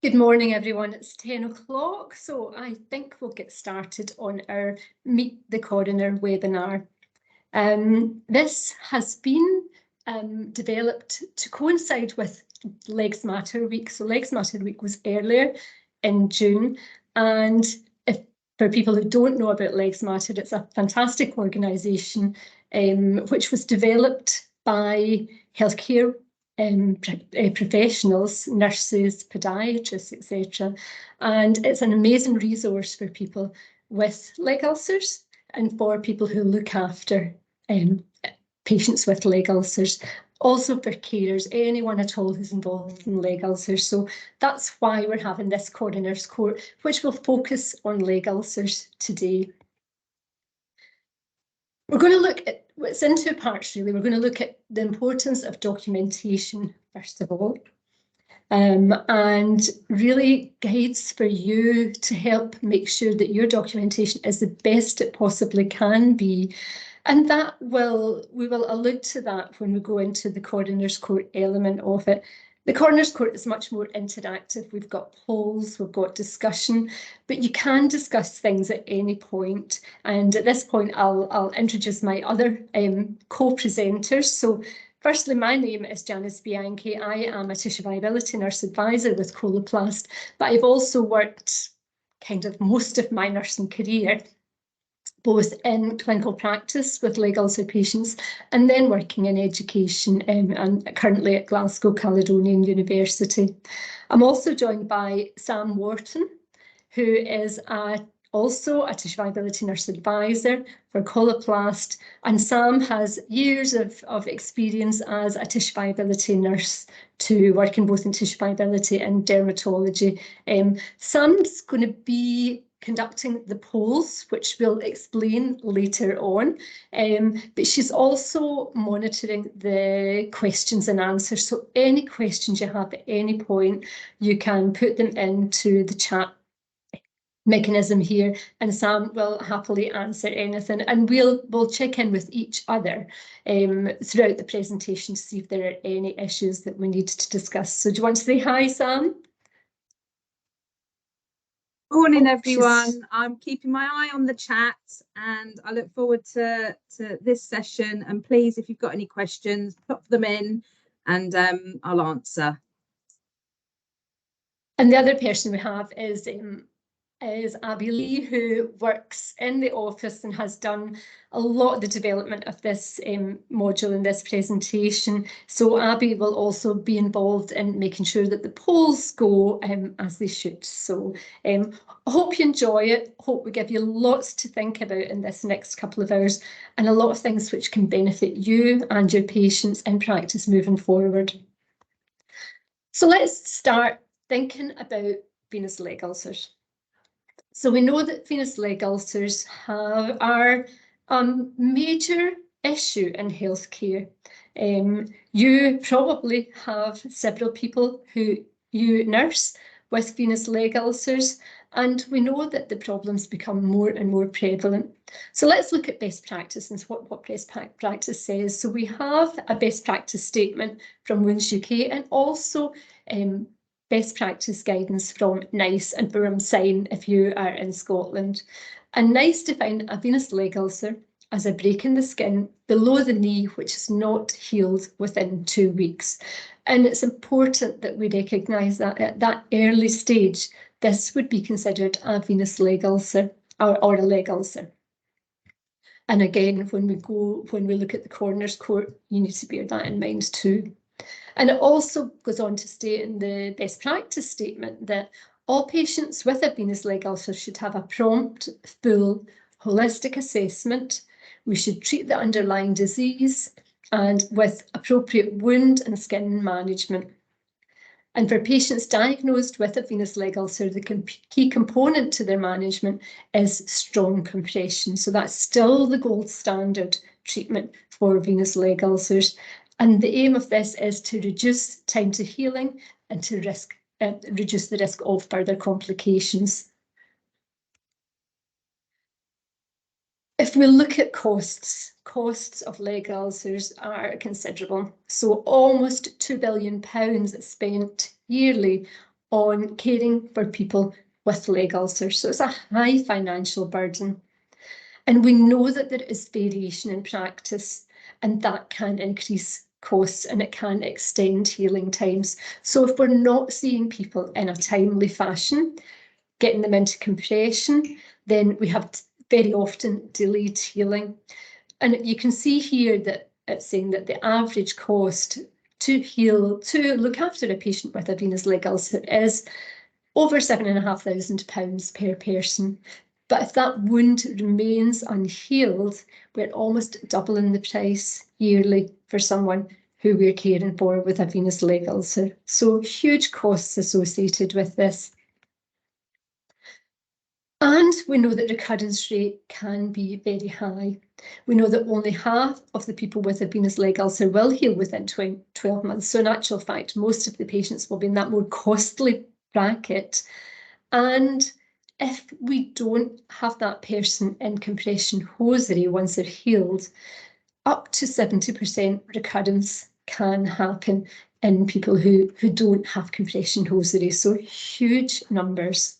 Good morning, everyone. It's 10 o'clock, so I think we'll get started on our Meet the Coroner webinar. This has been developed to coincide with Legs Matter Week. So Legs Matter Week was earlier in June. And for people who don't know about Legs Matter, it's a fantastic organisation which was developed by healthcare professionals, nurses, podiatrists, etc. And it's an amazing resource for people with leg ulcers and for people who look after patients with leg ulcers. Also for carers, anyone at all who's involved in leg ulcers. So that's why we're having this Coroners Court, which will focus on leg ulcers today. We're going to look at what's in two parts, really. We're going to look at the importance of documentation, first of all, and really guides for you to help make sure that your documentation is the best it possibly can be. And we will allude to that when we go into the Coroners Court element of it. The Coroners Court is much more interactive. We've got polls, we've got discussion, but you can discuss things at any point. And at this point, I'll introduce my other co-presenters. So firstly, my name is Janice Bianchi. I am a tissue viability nurse advisor with Coloplast, but I've also worked kind of most of my nursing career both in clinical practice with leg ulcer patients and then working in education and currently at Glasgow Caledonian University. I'm also joined by Sam Wharton, who is also a tissue viability nurse advisor for Coloplast, and Sam has years of experience as a tissue viability nurse to working both in tissue viability and dermatology. Sam's going to be conducting the polls, which we'll explain later on, but she's also monitoring the questions and answers. So any questions you have at any point, you can put them into the chat mechanism here, and Sam will happily answer anything, and we'll check in with each other throughout the presentation to see if there are any issues that we need to discuss. So do you want to say hi, Sam? Morning, everyone. I'm keeping my eye on the chat and I look forward to this session. And please, if you've got any questions, pop them in and I'll answer. And the other person we have is Abby Lee, who works in the office and has done a lot of the development of this module in this presentation. So Abby will also be involved in making sure that the polls go as they should. So I hope you enjoy it. Hope we give you lots to think about in this next couple of hours and a lot of things which can benefit you and your patients in practice moving forward. So let's start thinking about venous leg ulcers. So we know that venous leg ulcers are a major issue in healthcare. You probably have several people who you nurse with venous leg ulcers, and we know that the problems become more and more prevalent. So let's look at best practice and what best practice says. So we have a best practice statement from Wounds UK and also best practice guidance from NICE and Burham Sign if you are in Scotland. And NICE define a venous leg ulcer as a break in the skin below the knee which is not healed within 2 weeks. And it's important that we recognise that at that early stage, this would be considered a venous leg ulcer or a leg ulcer. And again, when we look at the Coroners Court, you need to bear that in mind too. And it also goes on to state in the best practice statement that all patients with a venous leg ulcer should have a prompt, full, holistic assessment. We should treat the underlying disease and with appropriate wound and skin management. And for patients diagnosed with a venous leg ulcer, the key component to their management is strong compression. So that's still the gold standard treatment for venous leg ulcers. And the aim of this is to reduce time to healing and to reduce the risk of further complications. If we look at costs of leg ulcers are considerable. So almost £2 billion is spent yearly on caring for people with leg ulcers. So it's a high financial burden. And we know that there is variation in practice, and that can increase costs and it can extend healing times. So if we're not seeing people in a timely fashion, getting them into compression, then we have very often delayed healing. And you can see here that it's saying that the average cost to heal, to look after a patient with a venous leg ulcer is over £7,500 per person. But if that wound remains unhealed, we're almost doubling the price yearly for someone who we're caring for with a venous leg ulcer. So huge costs associated with this. And we know that recurrence rate can be very high. We know that only half of the people with a venous leg ulcer will heal within 12 months. So in actual fact, most of the patients will be in that more costly bracket. And if we don't have that person in compression hosiery once they're healed, up to 70% recurrence can happen in people who don't have compression hosiery. So huge numbers.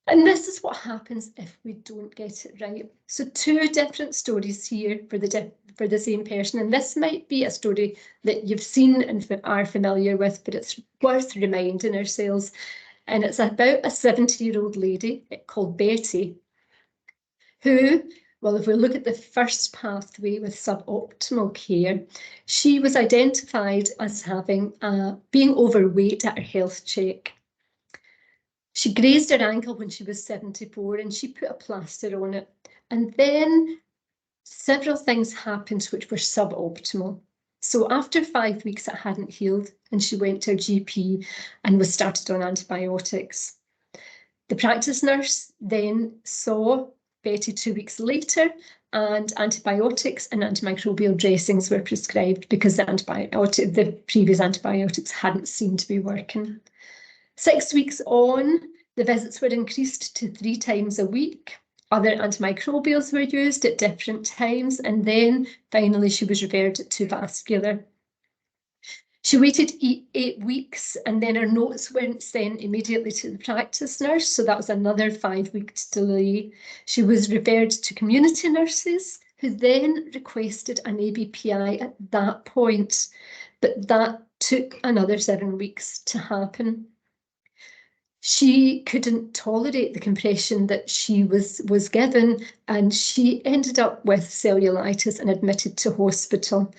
And this is what happens if we don't get it right. So two different stories here for the same person. And this might be a story that you've seen and are familiar with, but it's worth reminding ourselves. And it's about a 70-year-old lady called Betty, who, well, if we look at the first pathway with suboptimal care, she was identified as having being overweight at her health check. She grazed her ankle when she was 74 and she put a plaster on it. And then several things happened which were suboptimal. So after 5 weeks, it hadn't healed and she went to her GP and was started on antibiotics. The practice nurse then saw Betty 2 weeks later and antibiotics and antimicrobial dressings were prescribed because the previous antibiotics hadn't seemed to be working. 6 weeks on, the visits were increased to 3 times a week. Other antimicrobials were used at different times, and then finally she was referred to vascular. She waited 8 weeks, and then her notes weren't sent immediately to the practice nurse, so that was another 5-week delay. She was referred to community nurses, who then requested an ABPI at that point, but that took another 7 weeks to happen. She couldn't tolerate the compression that she was given, and she ended up with cellulitis and admitted to hospital.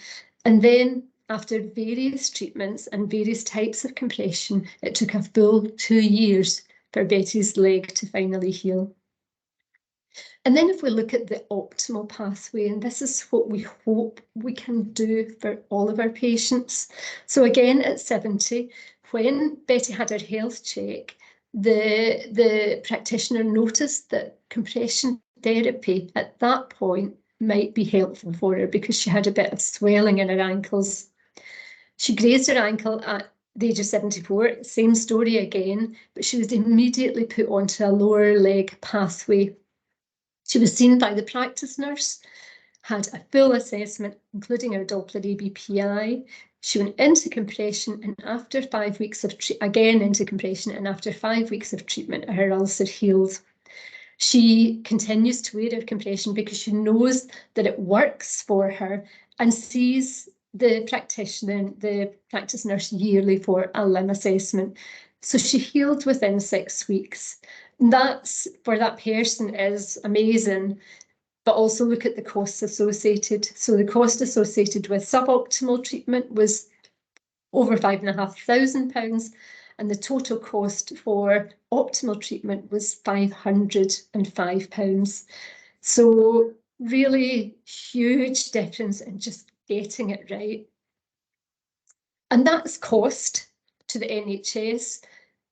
And then after various treatments and various types of compression, it took a full 2 years for Betty's leg to finally heal. And then if we look at the optimal pathway, and this is what we hope we can do for all of our patients. So again, at 70, when Betty had her health check, the practitioner noticed that compression therapy at that point might be helpful for her because she had a bit of swelling in her ankles. She grazed her ankle at the age of 74, same story again, but she was immediately put onto a lower leg pathway. She was seen by the practice nurse, had a full assessment, including her Doppler ABPI. She went into compression, and after 5 weeks of into compression, and after 5 weeks of treatment, her ulcer healed. She continues to wear her compression because she knows that it works for her and sees the practitioner, the practice nurse yearly for a limb assessment. So she healed within 6 weeks. That's, for that person, is amazing. But also look at the costs associated. So the cost associated with suboptimal treatment was over £5,500, and the total cost for optimal treatment was £505. So really huge difference in just getting it right. And that's cost to the NHS,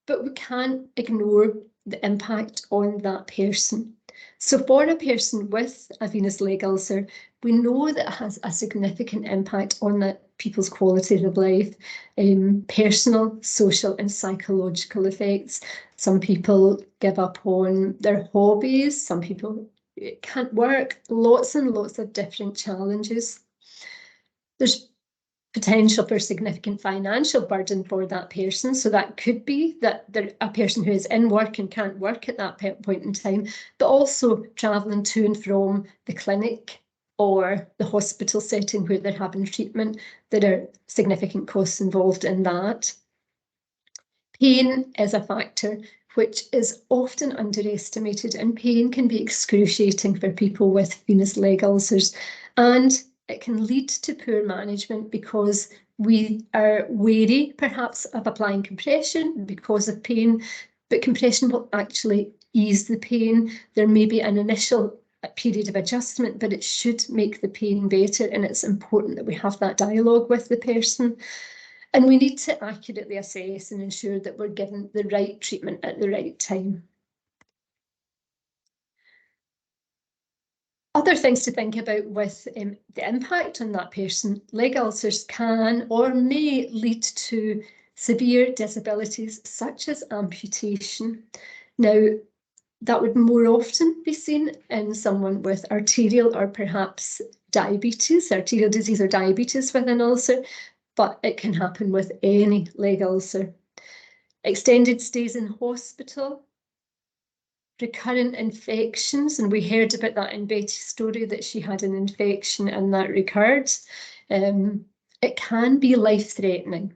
but we can't ignore the impact on that person. So for a person with a venous leg ulcer, we know that it has a significant impact on that people's quality of life, personal, social and psychological effects. Some people give up on their hobbies, some people can't work, lots and lots of different challenges. There's potential for significant financial burden for that person. So that could be that they're a person who is in work and can't work at that point in time, but also travelling to and from the clinic or the hospital setting where they're having treatment. There are significant costs involved in that. Pain is a factor which is often underestimated, and pain can be excruciating for people with venous leg ulcers, and it can lead to poor management because we are wary perhaps of applying compression because of pain, but compression will actually ease the pain. There may be an initial period of adjustment, but it should make the pain better, and it's important that we have that dialogue with the person. And we need to accurately assess and ensure that we're given the right treatment at the right time. Other things to think about with the impact on that person: leg ulcers can or may lead to severe disabilities such as amputation. Now, that would more often be seen in someone with arterial or perhaps diabetes, arterial disease or diabetes with an ulcer, but it can happen with any leg ulcer. Extended stays in hospital, recurrent infections, and we heard about that in Betty's story, that she had an infection and that recurred. It can be life-threatening,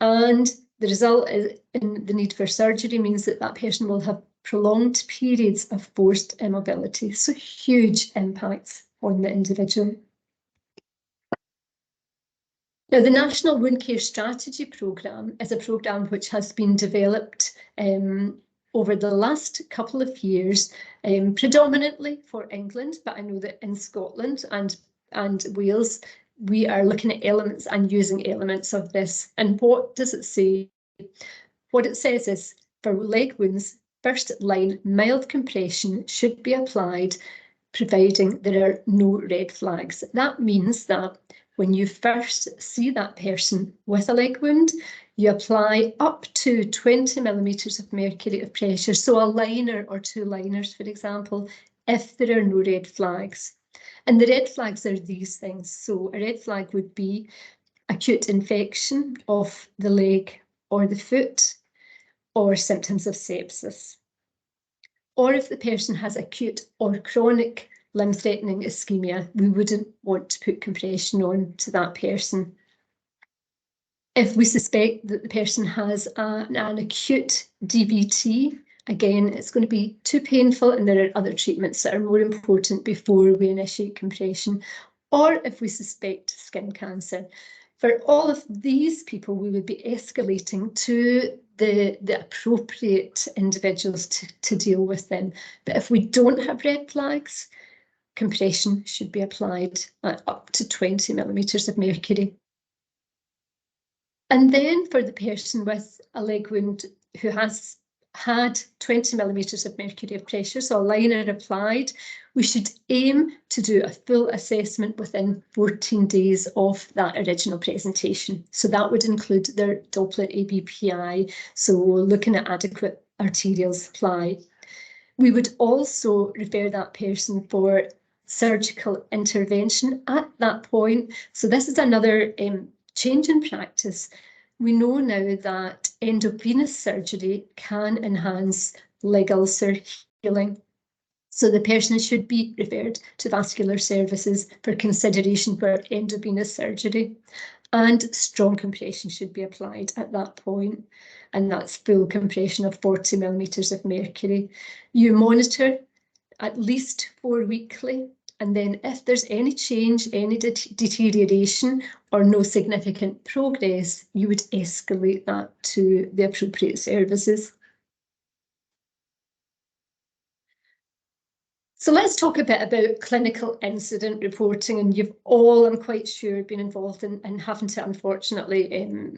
and the result in the need for surgery means that that person will have prolonged periods of forced immobility, so huge impacts on the individual. Now, the National Wound Care Strategy Programme is a programme which has been developed over the last couple of years, predominantly for England, but I know that in Scotland and Wales, we are looking at elements and using elements of this. And what does it say? What it says is, for leg wounds, first line mild compression should be applied, providing there are no red flags. That means that when you first see that person with a leg wound, you apply up to 20 millimetres of mercury of pressure, so a liner or 2 liners, for example, if there are no red flags. And the red flags are these things. So a red flag would be acute infection of the leg or the foot, or symptoms of sepsis. Or if the person has acute or chronic limb-threatening ischemia, we wouldn't want to put compression on to that person. If we suspect that the person has an acute DVT, again, it's going to be too painful and there are other treatments that are more important before we initiate compression. Or if we suspect skin cancer. For all of these people, we would be escalating to the appropriate individuals to deal with them. But if we don't have red flags, compression should be applied at up to 20 millimetres of mercury. And then for the person with a leg wound who has had 20 millimetres of mercury of pressure, so a liner applied, we should aim to do a full assessment within 14 days of that original presentation. So that would include their Doppler ABPI, so looking at adequate arterial supply. We would also refer that person for surgical intervention at that point. So this is another change in practice. We know now that endovenous surgery can enhance leg ulcer healing. So the person should be referred to vascular services for consideration for endovenous surgery. And strong compression should be applied at that point. And that's full compression of 40 millimetres of mercury. You monitor at least 4 weekly. And then if there's any change, any deterioration or no significant progress, you would escalate that to the appropriate services. So let's talk a bit about clinical incident reporting. And you've all, I'm quite sure, been involved in having to, unfortunately,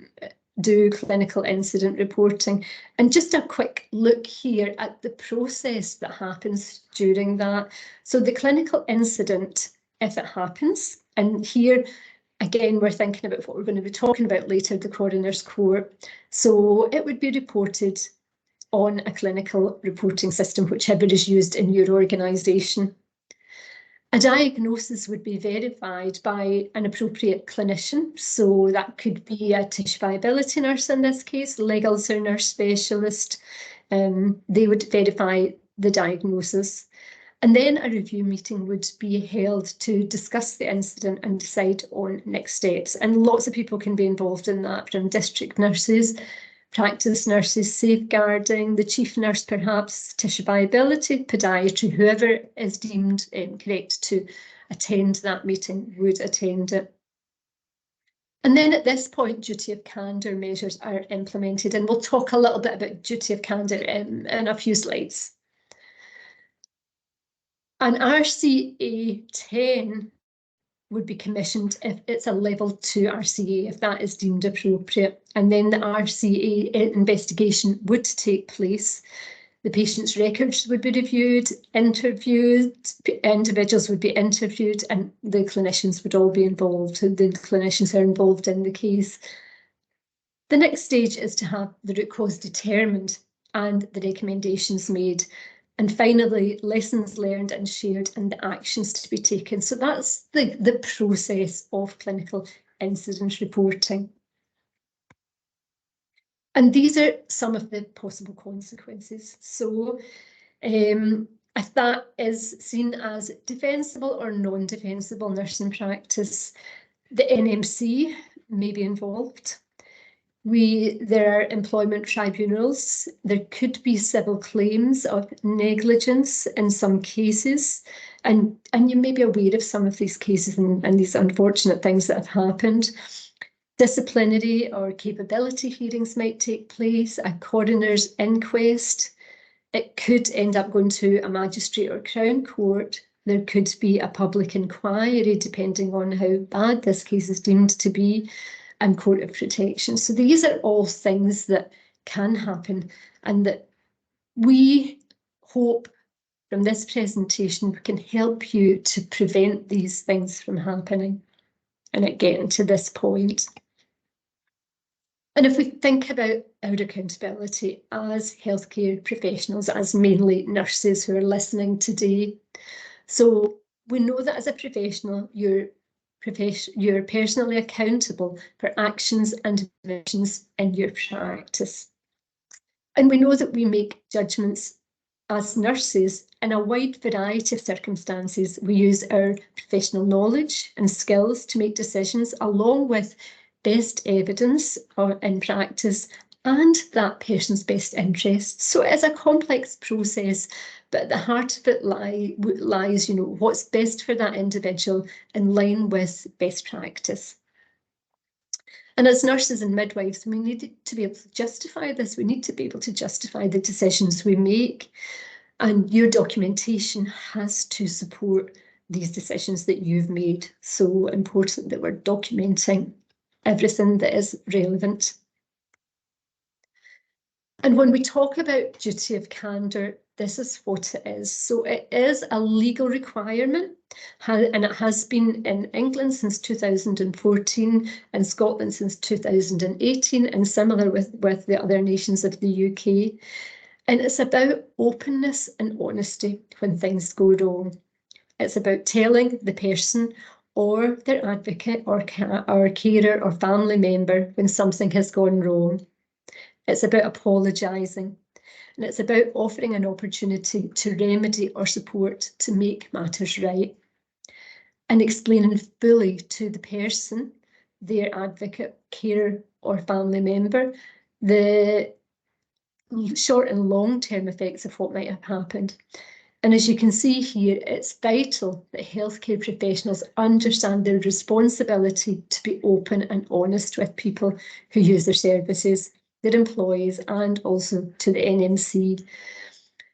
do clinical incident reporting. And just a quick look here at the process that happens during that. So the clinical incident, if it happens, and here, again, we're thinking about what we're going to be talking about later, the Coroners Court. So it would be reported on a clinical reporting system, whichever is used in your organisation. A diagnosis would be verified by an appropriate clinician. So that could be a tissue viability nurse in this case, leg ulcer nurse specialist. They would verify the diagnosis. And then a review meeting would be held to discuss the incident and decide on next steps. And lots of people can be involved in that, from district nurses, practice nurses, safeguarding, the chief nurse perhaps, tissue viability, podiatry, whoever is deemed correct to attend that meeting would attend it. And then at this point, duty of candour measures are implemented, and we'll talk a little bit about duty of candour in a few slides. An RCA 10 would be commissioned if it's a level 2 RCA, if that is deemed appropriate. And then the RCA investigation would take place. The patient's records would be reviewed, interviewed, individuals would be interviewed, and the clinicians would all be involved. The clinicians are involved in the case. The next stage is to have the root cause determined and the recommendations made. And finally, lessons learned and shared and the actions to be taken. So that's the process of clinical incident reporting. And these are some of the possible consequences. So if that is seen as defensible or non-defensible nursing practice, the NMC may be involved. There are employment tribunals. There could be civil claims of negligence in some cases. And you may be aware of some of these cases and these unfortunate things that have happened. Disciplinary or capability hearings might take place, a coroner's inquest. It could end up going to a magistrate or Crown Court. There could be a public inquiry, depending on how bad this case is deemed to be, and court of protection. So these are all things that can happen, and that we hope from this presentation we can help you to prevent these things from happening and it getting to this point. And if we think about our accountability as healthcare professionals, as mainly nurses who are listening today, so we know that as a professional, you're personally accountable for actions and decisions in your practice. And we know that we make judgments as nurses in a wide variety of circumstances. We use our professional knowledge and skills to make decisions, along with best evidence in practice and that person's best interests. So it's a complex process, but at the heart of it lies, what's best for that individual in line with best practice. And as nurses and midwives, we need to be able to justify this. We need to be able to justify the decisions we make. And your documentation has to support these decisions that you've made. So important that we're documenting everything that is relevant. And when we talk about duty of candour, this is what it is. So it is a legal requirement, and it has been in England since 2014, and Scotland since 2018, and similar with the other nations of the UK. And it's about openness and honesty when things go wrong. It's about telling the person or their advocate or carer or family member when something has gone wrong. It's about apologising, and it's about offering an opportunity to remedy or support to make matters right, and explaining fully to the person, their advocate, carer or family member, the short and long-term effects of what might have happened. And as you can see here, it's vital that healthcare professionals understand their responsibility to be open and honest with people who use their services, their employees, and also to the NMC.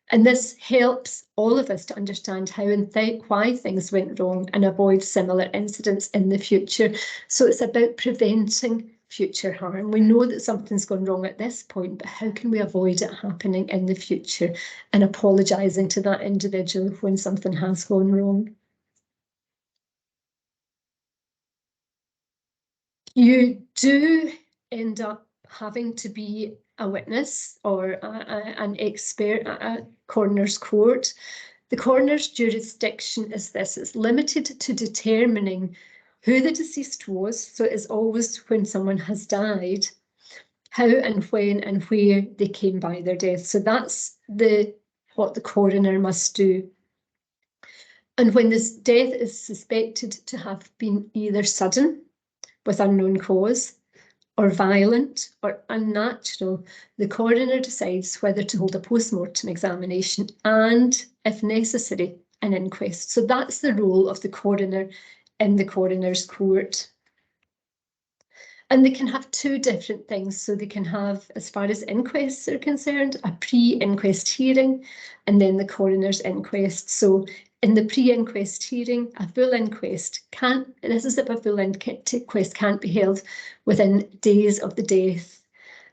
And this helps all of us to understand how and why things went wrong and avoid similar incidents in the future. So it's about preventing future harm. We know that something's gone wrong at this point, but how can we avoid it happening in the future, and apologising to that individual when something has gone wrong. You do end up having to be a witness or an expert at a coroner's court. The coroner's jurisdiction is this: it's limited to determining who the deceased was, so it is always when someone has died, how and when and where they came by their death. So that's what the coroner must do. And when this death is suspected to have been either sudden, with unknown cause, or violent or unnatural, the coroner decides whether to hold a post-mortem examination and, if necessary, an inquest. So that's the role of the coroner in the coroner's court. And they can have two different things. So they can have, as far as inquests are concerned, a pre-inquest hearing and then the coroner's inquest. So in the pre-inquest hearing, a full inquest can't be held within days of the death.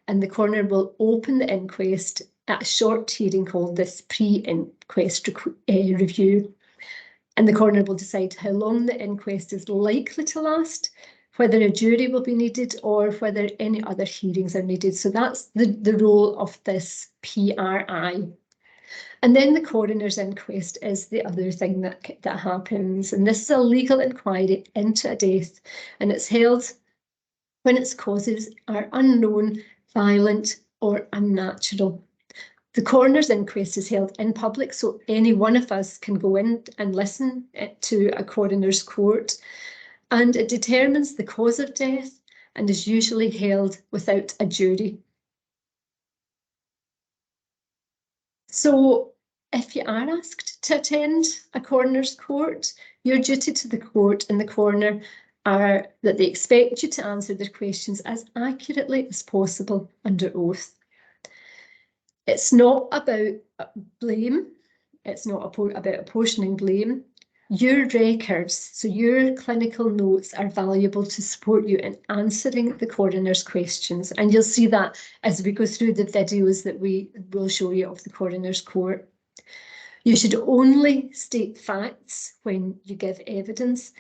And the coroner will open the inquest at a short hearing called this pre-inquest review. And the coroner will decide how long the inquest is likely to last, whether a jury will be needed or whether any other hearings are needed. So that's the role of this PRI. And then the coroner's inquest is the other thing that happens. And this is a legal inquiry into a death, and it's held when its causes are unknown, violent, or unnatural. The coroner's inquest is held in public, so any one of us can go in and listen to a coroner's court. And it determines the cause of death and is usually held without a jury. So if you are asked to attend a coroner's court, your duty to the court and the coroner are that they expect you to answer their questions as accurately as possible under oath. It's not about blame. It's not about apportioning blame. Your records, so your clinical notes, are valuable to support you in answering the coroner's questions. And you'll see that as we go through the videos that we will show you of the coroner's court. You should only state facts when you give evidence.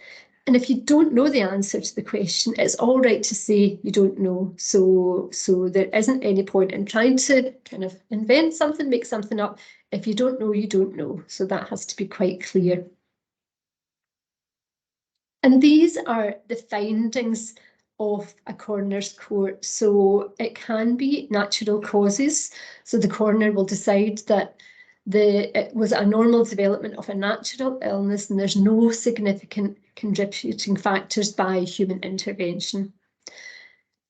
And if you don't know the answer to the question, it's all right to say you don't know. So there isn't any point in trying to kind of invent something, make something up. If you don't know, you don't know. So that has to be quite clear. And these are the findings of a coroner's court. So it can be natural causes. So the coroner will decide that it was a normal development of a natural illness and there's no significant contributing factors by human intervention.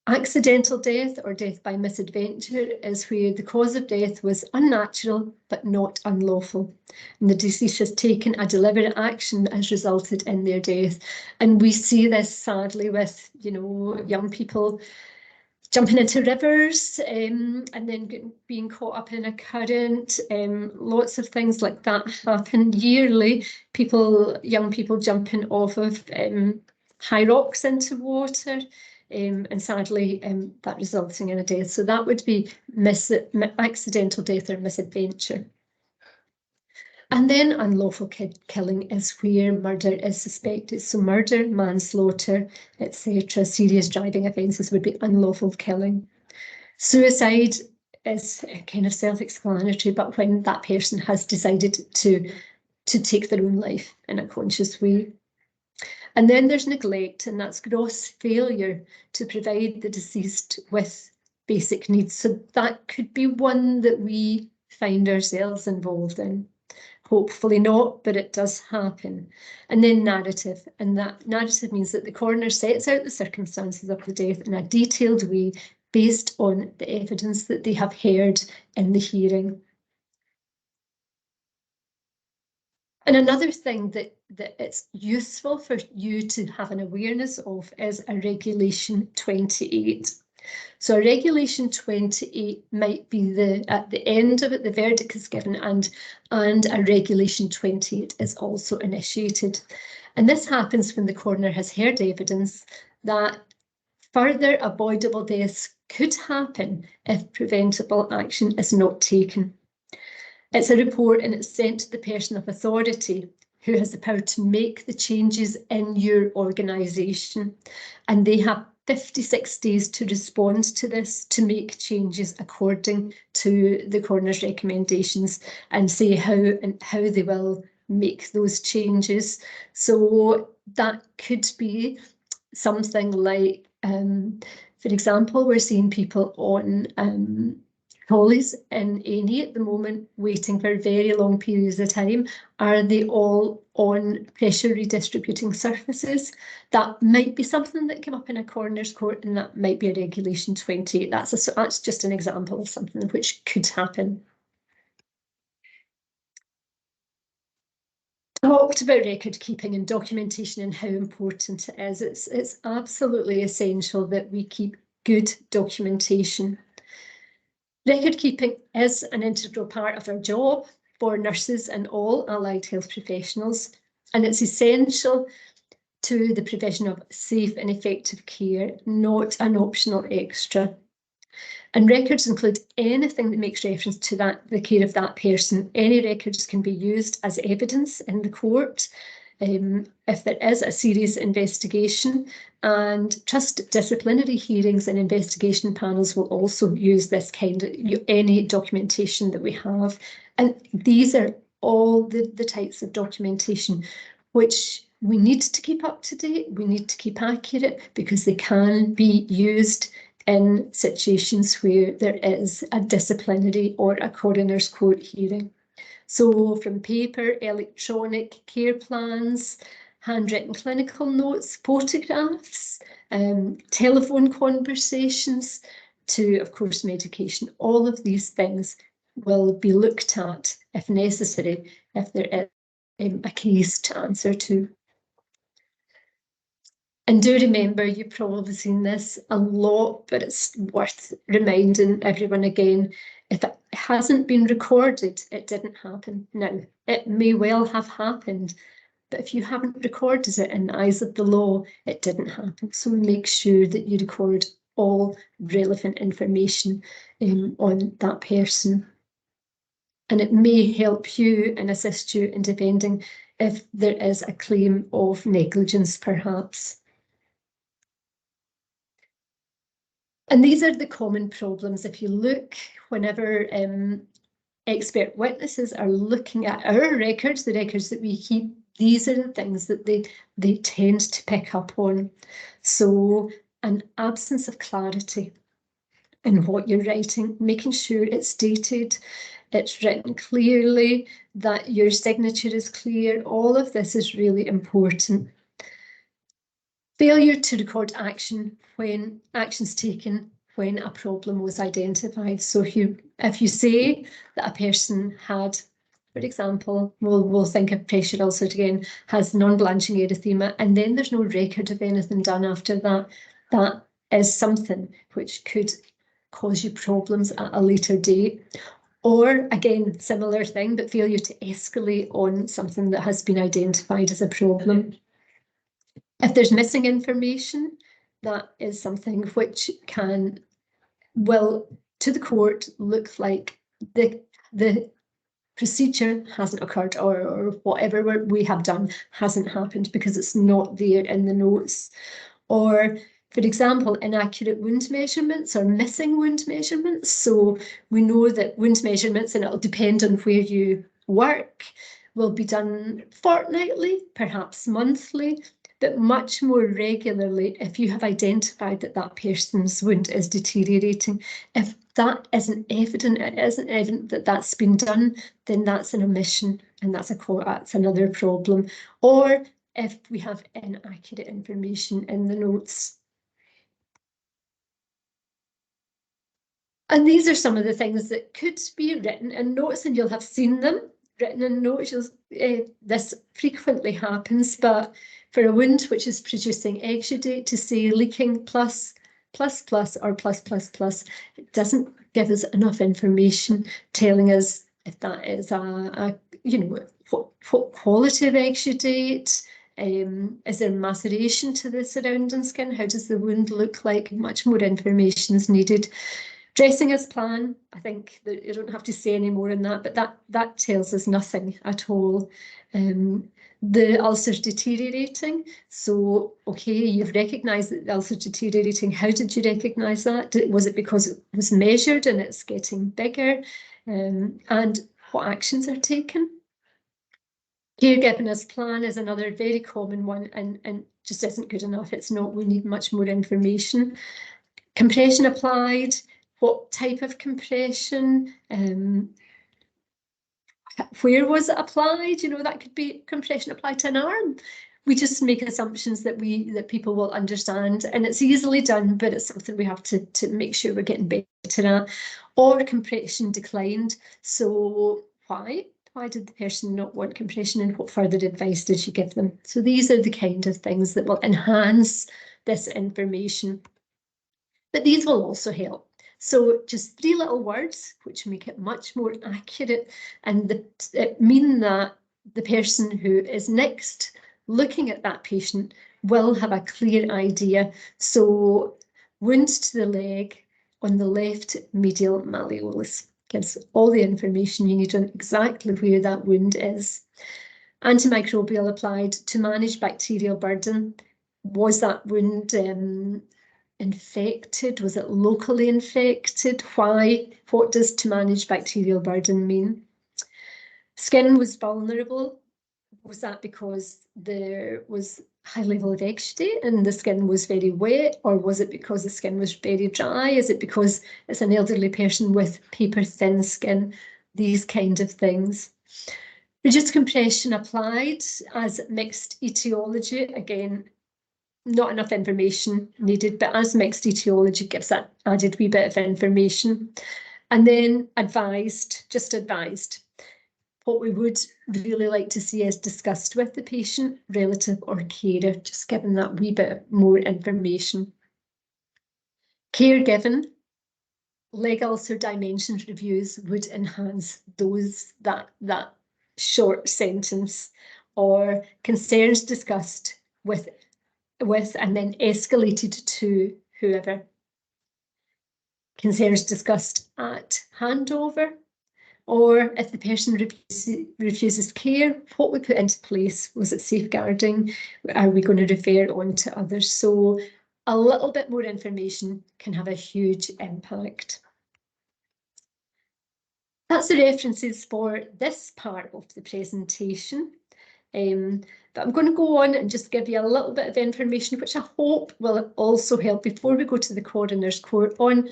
Accidental death or death by misadventure is where the cause of death was unnatural but not unlawful, and the deceased has taken a deliberate action that has resulted in their death. And we see this sadly with, young people jumping into rivers and then being caught up in a current. Lots of things like that happen yearly. Young people jumping off of high rocks into water. And sadly, that resulting in a death. So that would be accidental death or misadventure. And then unlawful killing is where murder is suspected. So murder, manslaughter, etc., serious driving offences would be unlawful killing. Suicide is kind of self-explanatory, but when that person has decided to take their own life in a conscious way. And then there's neglect, and that's gross failure to provide the deceased with basic needs. So that could be one that we find ourselves involved in. Hopefully not, but it does happen. And then narrative, and that narrative means that the coroner sets out the circumstances of the death in a detailed way based on the evidence that they have heard in the hearing. And another thing that it's useful for you to have an awareness of is a Regulation 28. So a Regulation 28 might be at the end of it, the verdict is given, and a Regulation 28 is also initiated. And this happens when the coroner has heard evidence that further avoidable deaths could happen if preventable action is not taken. It's a report and it's sent to the person of authority who has the power to make the changes in your organisation. And they have 56 days to respond to this, to make changes according to the coroner's recommendations, and say how they will make those changes. So that could be something like, for example, we're seeing people on trolleys in A&E at the moment, waiting for very long periods of time. Are they all on pressure redistributing surfaces? That might be something that came up in a coroner's court, and that might be a regulation 28. That's just an example of something which could happen. Talked about record keeping and documentation and how important it is. It's absolutely essential that we keep good documentation. Record keeping is an integral part of our job for nurses and all allied health professionals, and it's essential to the provision of safe and effective care, not an optional extra. And records include anything that makes reference to the care of that person. Any records can be used as evidence in the court if there is a serious investigation, and trust disciplinary hearings and investigation panels will also use this kind of any documentation that we have. And these are all the types of documentation which we need to keep up to date, we need to keep accurate, because they can be used in situations where there is a disciplinary or a coroner's court hearing. So from paper, electronic care plans, handwritten clinical notes, photographs, telephone conversations, to, of course, medication, all of these things will be looked at if necessary, if there is a case to answer to. And do remember, you've probably seen this a lot, but it's worth reminding everyone again, if it hasn't been recorded, it didn't happen. Now, it may well have happened, but if you haven't recorded it in the eyes of the law, it didn't happen. So make sure that you record all relevant information on that person. And it may help you and assist you in defending if there is a claim of negligence, perhaps. And these are the common problems. If you look, whenever expert witnesses are looking at our records, the records that we keep, these are the things that they tend to pick up on. So an absence of clarity in what you're writing, making sure it's dated, it's written clearly, that your signature is clear, all of this is really important. Failure to record action when actions taken when a problem was identified. So if you say that a person had, for example, we'll think of pressure ulcer again, has non-blanching erythema, and then there's no record of anything done after that, that is something which could cause you problems at a later date. Or again, similar thing, but failure to escalate on something that has been identified as a problem. If there's missing information, that is something which will to the court look like the procedure hasn't occurred, or whatever we have done hasn't happened because it's not there in the notes. Or, for example, inaccurate wound measurements or missing wound measurements. So we know that wound measurements, and it'll depend on where you work, will be done fortnightly, perhaps monthly, but much more regularly if you have identified that that person's wound is deteriorating. If that isn't evident, it isn't evident that that's been done, then that's an omission, and that's another problem. Or if we have inaccurate information in the notes. And these are some of the things that could be written in notes, and you'll have seen them written in notes. This frequently happens, but for a wound which is producing exudate, to say leaking plus or plus, it doesn't give us enough information telling us if that is what quality of exudate. Is there maceration to the surrounding skin? How does the wound look like? Much more information is needed. Dressing as planned, I think that you don't have to say any more on that, but that tells us nothing at all. The ulcer's deteriorating. So, okay, you've recognised that the ulcer's deteriorating. How did you recognise that? Was it because it was measured and it's getting bigger? And what actions are taken? Caregiving as plan is another very common one and just isn't good enough. It's not, we need much more information. Compression applied, what type of compression? Where was it applied? You know, that could be compression applied to an arm. We just make assumptions that people will understand, and it's easily done, but it's something we have to make sure we're getting better at. Or compression declined. So why? Why did the person not want compression, and what further advice did you give them? So these are the kind of things that will enhance this information. But these will also help. So just 3 little words which make it much more accurate and mean that the person who is next looking at that patient will have a clear idea. So wound to the leg on the left medial malleolus gives all the information you need on exactly where that wound is. Antimicrobial applied to manage bacterial burden. Was that wound infected? Was it locally infected? Why? What does to manage bacterial burden mean? Skin was vulnerable. Was that because there was high level of exudate and the skin was very wet, or was it because the skin was very dry? Is it because it's an elderly person with paper thin skin? These kind of things. Reduced compression applied as mixed etiology. Again, not enough information needed, but as mixed etiology gives that added wee bit of information. And then advised, just advised. What we would really like to see is discussed with the patient, relative or carer, just giving that wee bit more information. Care given, leg ulcer dimensions reviews would enhance those, that short sentence, or concerns discussed with and then escalated to whoever. Concerns discussed at handover, or if the person refuses care, what we put into place. Was it safeguarding? Are we going to refer it on to others? So a little bit more information can have a huge impact. That's the references for this part of the presentation. But I'm going to go on and just give you a little bit of information, which I hope will also help before we go to the Coroners Court, on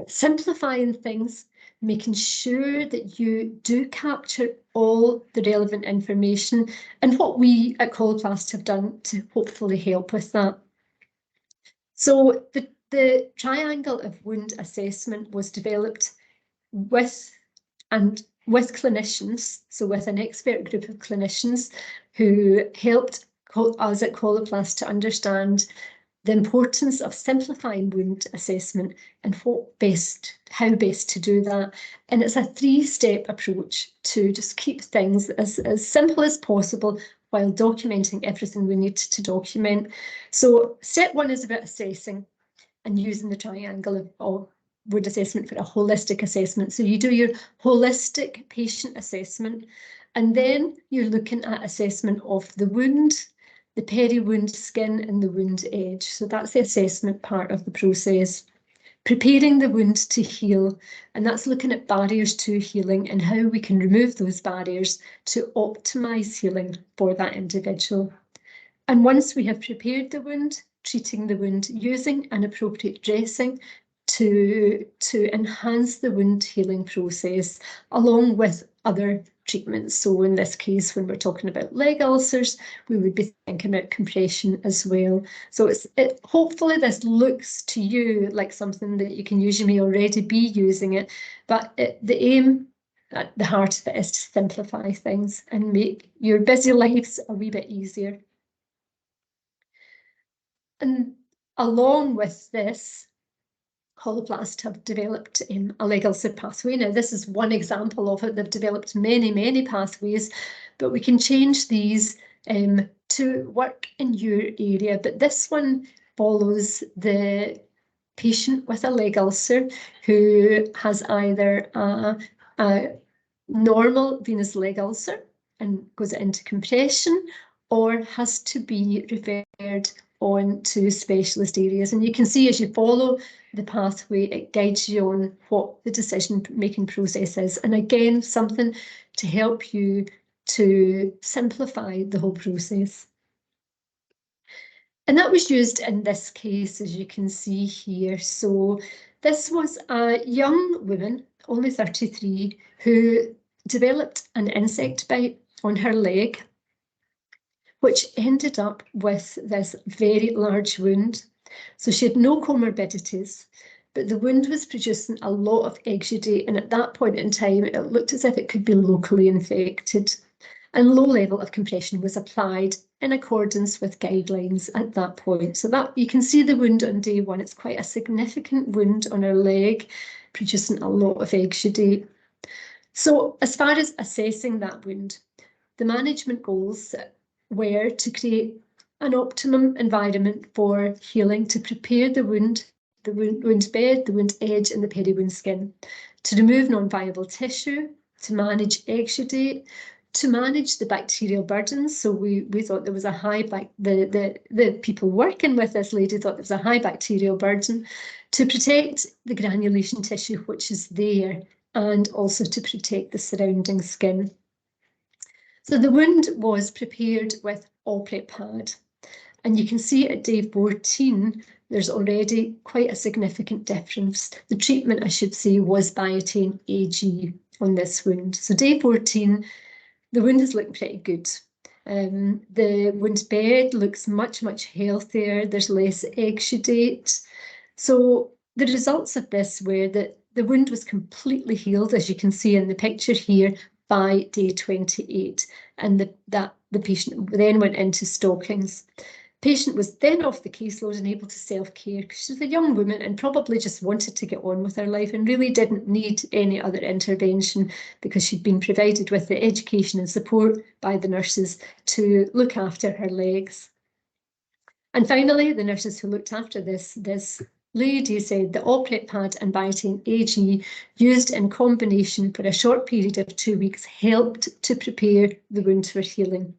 simplifying things, making sure that you do capture all the relevant information, and what we at Coloplast have done to hopefully help with that. So the triangle of wound assessment was developed with clinicians, so with an expert group of clinicians who helped us at Coloplast to understand the importance of simplifying wound assessment and how best to do that. And it's a 3-step approach to just keep things as simple as possible while documenting everything we need to document. So step 1 is about assessing and using the triangle of wound assessment for a holistic assessment. So you do your holistic patient assessment, and then you're looking at assessment of the wound, the peri-wound skin, and the wound edge. So that's the assessment part of the process. Preparing the wound to heal, and that's looking at barriers to healing and how we can remove those barriers to optimise healing for that individual. And once we have prepared the wound, treating the wound using an appropriate dressing to enhance the wound healing process, along with other treatments. So in this case, when we're talking about leg ulcers, we would be thinking about compression as well. So hopefully this looks to you like something that you can use. You may already be using it, but the aim at the heart of it is to simplify things and make your busy lives a wee bit easier. And along with this, Coloplast have developed a leg ulcer pathway. Now, this is one example of it. They've developed many, many pathways, but we can change these to work in your area. But this one follows the patient with a leg ulcer who has either a normal venous leg ulcer and goes into compression, or has to be referred on to specialist areas. And you can see as you follow the pathway, it guides you on what the decision-making process is. And again, something to help you to simplify the whole process. And that was used in this case, as you can see here. So this was a young woman, only 33, who developed an insect bite on her leg, which ended up with this very large wound. So she had no comorbidities, but the wound was producing a lot of exudate, and at that point in time, it looked as if it could be locally infected. And low level of compression was applied in accordance with guidelines at that point. So that you can see the wound on day one. It's quite a significant wound on her leg, producing a lot of exudate. So as far as assessing that wound, the management goals were to create an optimum environment for healing, to prepare the wound bed, the wound edge, and the peri-wound skin, to remove non-viable tissue, to manage exudate, to manage the bacterial burden. So we thought there was a high the people working with this lady thought there was a high bacterial burden, to protect the granulation tissue which is there, and also to protect the surrounding skin. So the wound was prepared with all-prep pad, and you can see at day 14 there's already quite a significant difference. The treatment, I should say, was biotin AG on this wound. So day 14, the wound is looking pretty good. The wound bed looks much, much healthier. There's less exudate. So the results of this were that the wound was completely healed, as you can see in the picture here, by day 28, and the patient then went into stockings. Patient was then off the caseload and able to self-care because she was a young woman and probably just wanted to get on with her life and really didn't need any other intervention because she'd been provided with the education and support by the nurses to look after her legs. And finally, the nurses who looked after this lady said the all-prep pad and biotin AG used in combination for a short period of 2 weeks helped to prepare the wound for healing,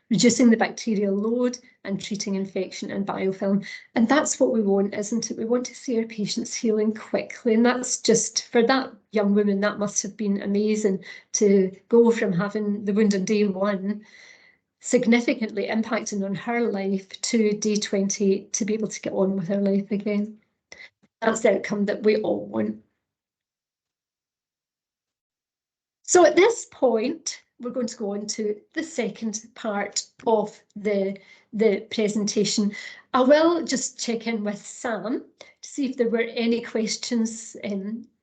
reducing the bacterial load and treating infection and biofilm. And that's what we want, isn't it? We want to see our patients healing quickly. And that's just, for that young woman, that must have been amazing to go from having the wound on day 1 significantly impacting on her life to day 20 to be able to get on with her life again. That's the outcome that we all want. So at this point, we're going to go on to the second part of the presentation. I will just check in with Sam to see if there were any questions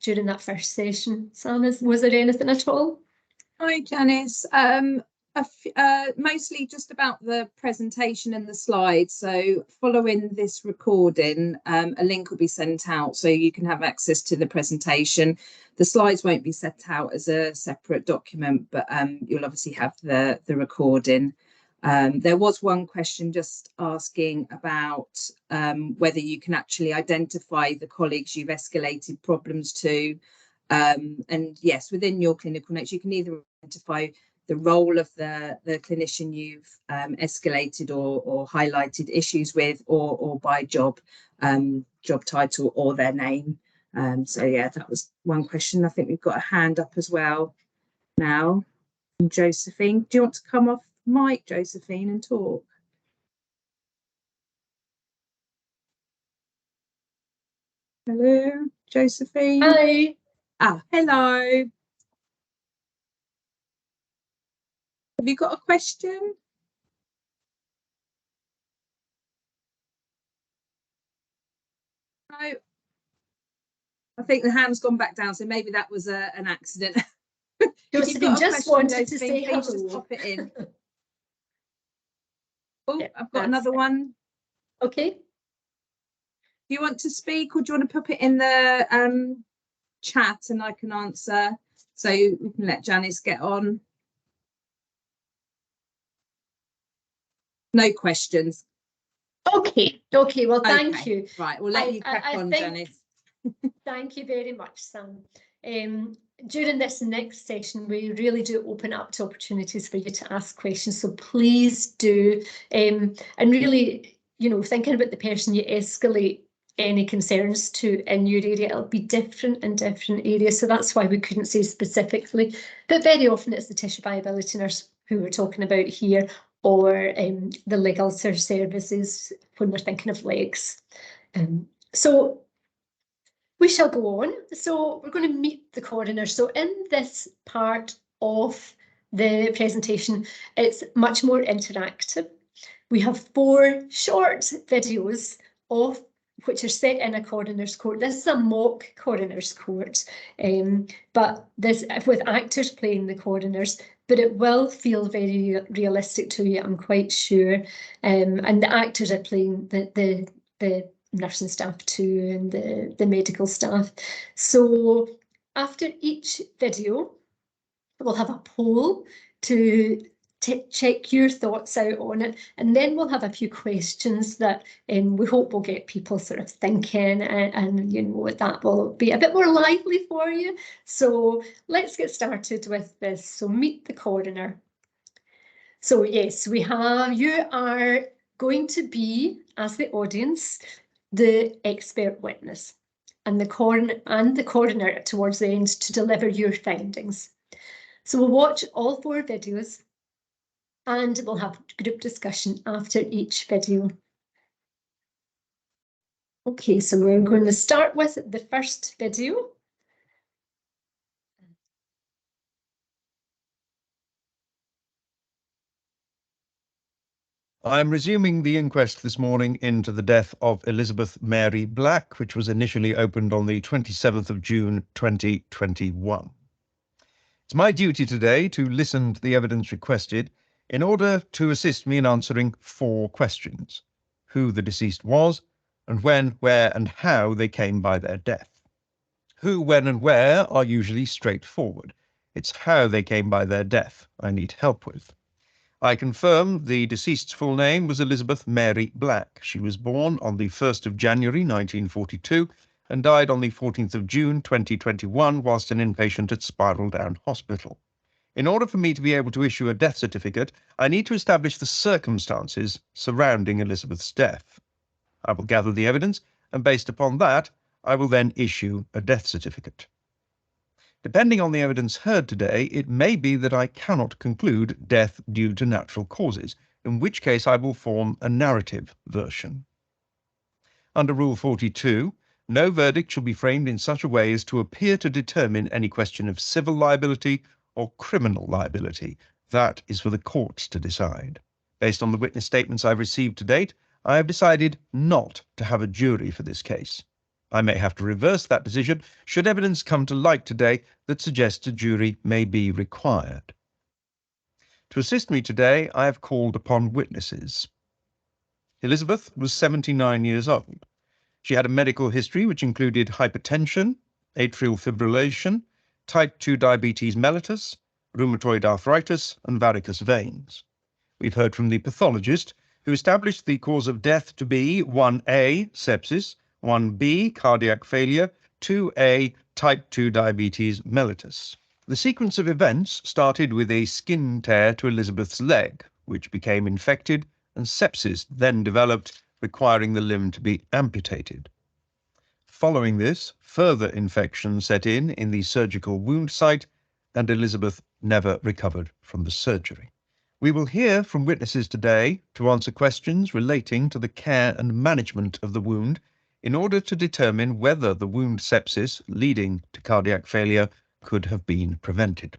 during that first session. Sam, was there anything at all? Hi, Janice. Mostly just about the presentation and the slides. So following this recording, a link will be sent out so you can have access to the presentation. The slides won't be set out as a separate document, but you'll obviously have the recording. There was one question just asking about whether you can actually identify the colleagues you've escalated problems to. And yes, within your clinical notes, you can either identify the role of the clinician you've escalated or highlighted issues with, or by job title or their name. So yeah, that was one question. I think we've got a hand up as well now from Josephine. Do you want to come off mic, Josephine, and talk? Hello, Josephine. Hi. Ah, hello. Have you got a question? No. I think the hand's gone back down, so maybe that was an accident. Josephine just wanted to say hello. Just pop it in. Oh, Yeah, I've got another one. Okay. Do you want to speak, or do you want to pop it in the chat and I can answer, so we can let Janice get on? No questions. Okay. Well, thank you. Right, we'll let you crack on, Janice. Thank you very much, Sam. during this next session, we really do open up to opportunities for you to ask questions. So please do, and really, you know, thinking about the person you escalate any concerns to in your area, it'll be different in different areas. So that's why we couldn't say specifically, but very often it's the tissue viability nurse who we're talking about here, or the leg ulcer services when we're thinking of legs. So we shall go on. So we're going to meet the coroner. So in this part of the presentation, it's much more interactive. We have 4 short videos of which are set in a coroner's court. This is a mock coroner's court, but this with actors playing the coroners, but it will feel very realistic to you, I'm quite sure. And the actors are playing the nursing staff too, and the medical staff. So after each video, we'll have a poll to check your thoughts out on it, and then we'll have a few questions that we hope will get people sort of thinking, and you know, that will be a bit more lively for you. So let's get started with this. So meet the coroner. So yes, we have, you are going to be, as the audience, the expert witness, and the coroner towards the end to deliver your findings. So we'll watch all 4 videos, and we'll have group discussion after each video. Okay, so we're going to start with the first video. I'm resuming the inquest this morning into the death of Elizabeth Mary Black, which was initially opened on the 27th of June 2021. It's my duty today to listen to the evidence requested in order to assist me in answering 4 questions: who the deceased was, and when, where, and how they came by their death. Who, when, and where are usually straightforward. It's how they came by their death I need help with. I confirm the deceased's full name was Elizabeth Mary Black. She was born on the 1st of January 1942 and died on the 14th of June 2021 whilst an inpatient at Spiral Down Hospital. In order for me to be able to issue a death certificate, I need to establish the circumstances surrounding Elizabeth's death. I will gather the evidence, and based upon that, I will then issue a death certificate. Depending on the evidence heard today, it may be that I cannot conclude death due to natural causes, in which case I will form a narrative version. Under Rule 42, no verdict shall be framed in such a way as to appear to determine any question of civil liability or criminal liability. That is for the courts to decide. Based on the witness statements I've received to date, I have decided not to have a jury for this case. I may have to reverse that decision should evidence come to light today that suggests a jury may be required. To assist me today, I have called upon witnesses. Elizabeth was 79 years old. She had a medical history which included hypertension, atrial fibrillation, type 2 diabetes mellitus, rheumatoid arthritis, and varicose veins. We've heard from the pathologist, who established the cause of death to be 1A, sepsis, 1B, cardiac failure, 2A, type 2 diabetes mellitus. The sequence of events started with a skin tear to Elizabeth's leg, which became infected, and sepsis then developed, requiring the limb to be amputated. Following this, further infection set in the surgical wound site, and Elizabeth never recovered from the surgery. We will hear from witnesses today to answer questions relating to the care and management of the wound in order to determine whether the wound sepsis leading to cardiac failure could have been prevented.